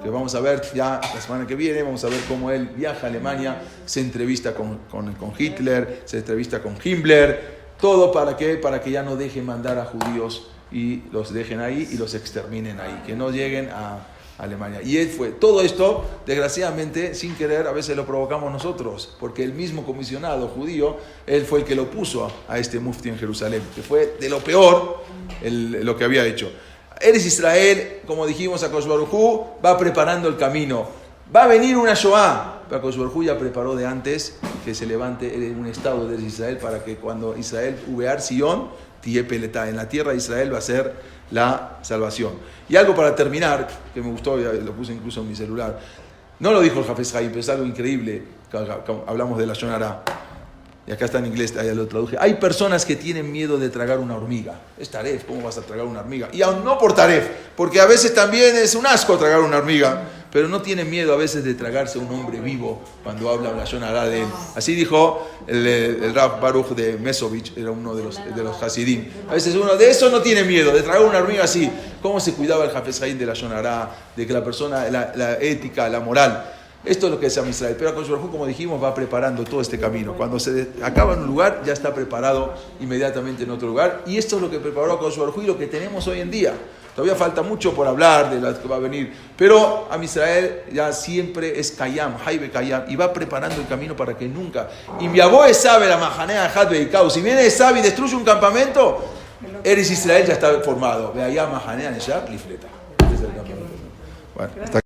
que vamos a ver ya la semana que viene, vamos a ver cómo él viaja a Alemania, se entrevista con Hitler, se entrevista con Himmler, todo para que ya no dejen mandar a judíos y los dejen ahí y los exterminen ahí, que no lleguen a Alemania. Y él fue, todo esto, desgraciadamente, sin querer, a veces lo provocamos nosotros, porque el mismo comisionado judío, él fue el que lo puso a este mufti en Jerusalén, que fue de lo peor lo que había hecho. Eres Israel, como dijimos, Akadosh Baruj Hu va preparando el camino. Va a venir una Shoah, pero Akadosh Baruj Hu ya preparó de antes que se levante un estado de Israel, para que cuando Israel uvear Sion, Tie Peletá, en la tierra de Israel va a ser la salvación. Y algo para terminar, que me gustó, lo puse incluso en mi celular. No lo dijo el Hafez Haim, pero es algo increíble. Hablamos de la Lashon Hara, y acá está en inglés, ahí lo traduje. Hay personas que tienen miedo de tragar una hormiga. Es taref, ¿cómo vas a tragar una hormiga? Y aún no por taref, porque a veces también es un asco tragar una hormiga. pero no tiene miedo a veces de tragarse un hombre vivo cuando habla Lashon Hara de él. Así dijo el Rav Baruch de Mesovich, era uno de los Hasidim. A veces uno de eso no tiene miedo, de tragar una hormiga así. ¿Cómo se cuidaba el Hafez Haim de Lashon Hara, de que la persona, la ética, la moral? Esto es lo que es Am Israel. Pero Akadosh Baruj Hu, como dijimos, va preparando todo este camino. Cuando se acaba en un lugar, ya está preparado inmediatamente en otro lugar. Y esto es lo que preparó Akadosh Baruj Hu y lo que tenemos hoy en día. Todavía falta mucho por hablar de lo que va a venir. Pero Am Israel ya siempre es Kayam, Haibe Kayam, y va preparando el camino para que nunca. Y mi abuelo sabe la majanea Hat Beikau. Si viene Esab y destruye un campamento, Eres Israel ya está formado. Ve allá majanea Neshab Lifleta. Este es el campamento. Bueno, hasta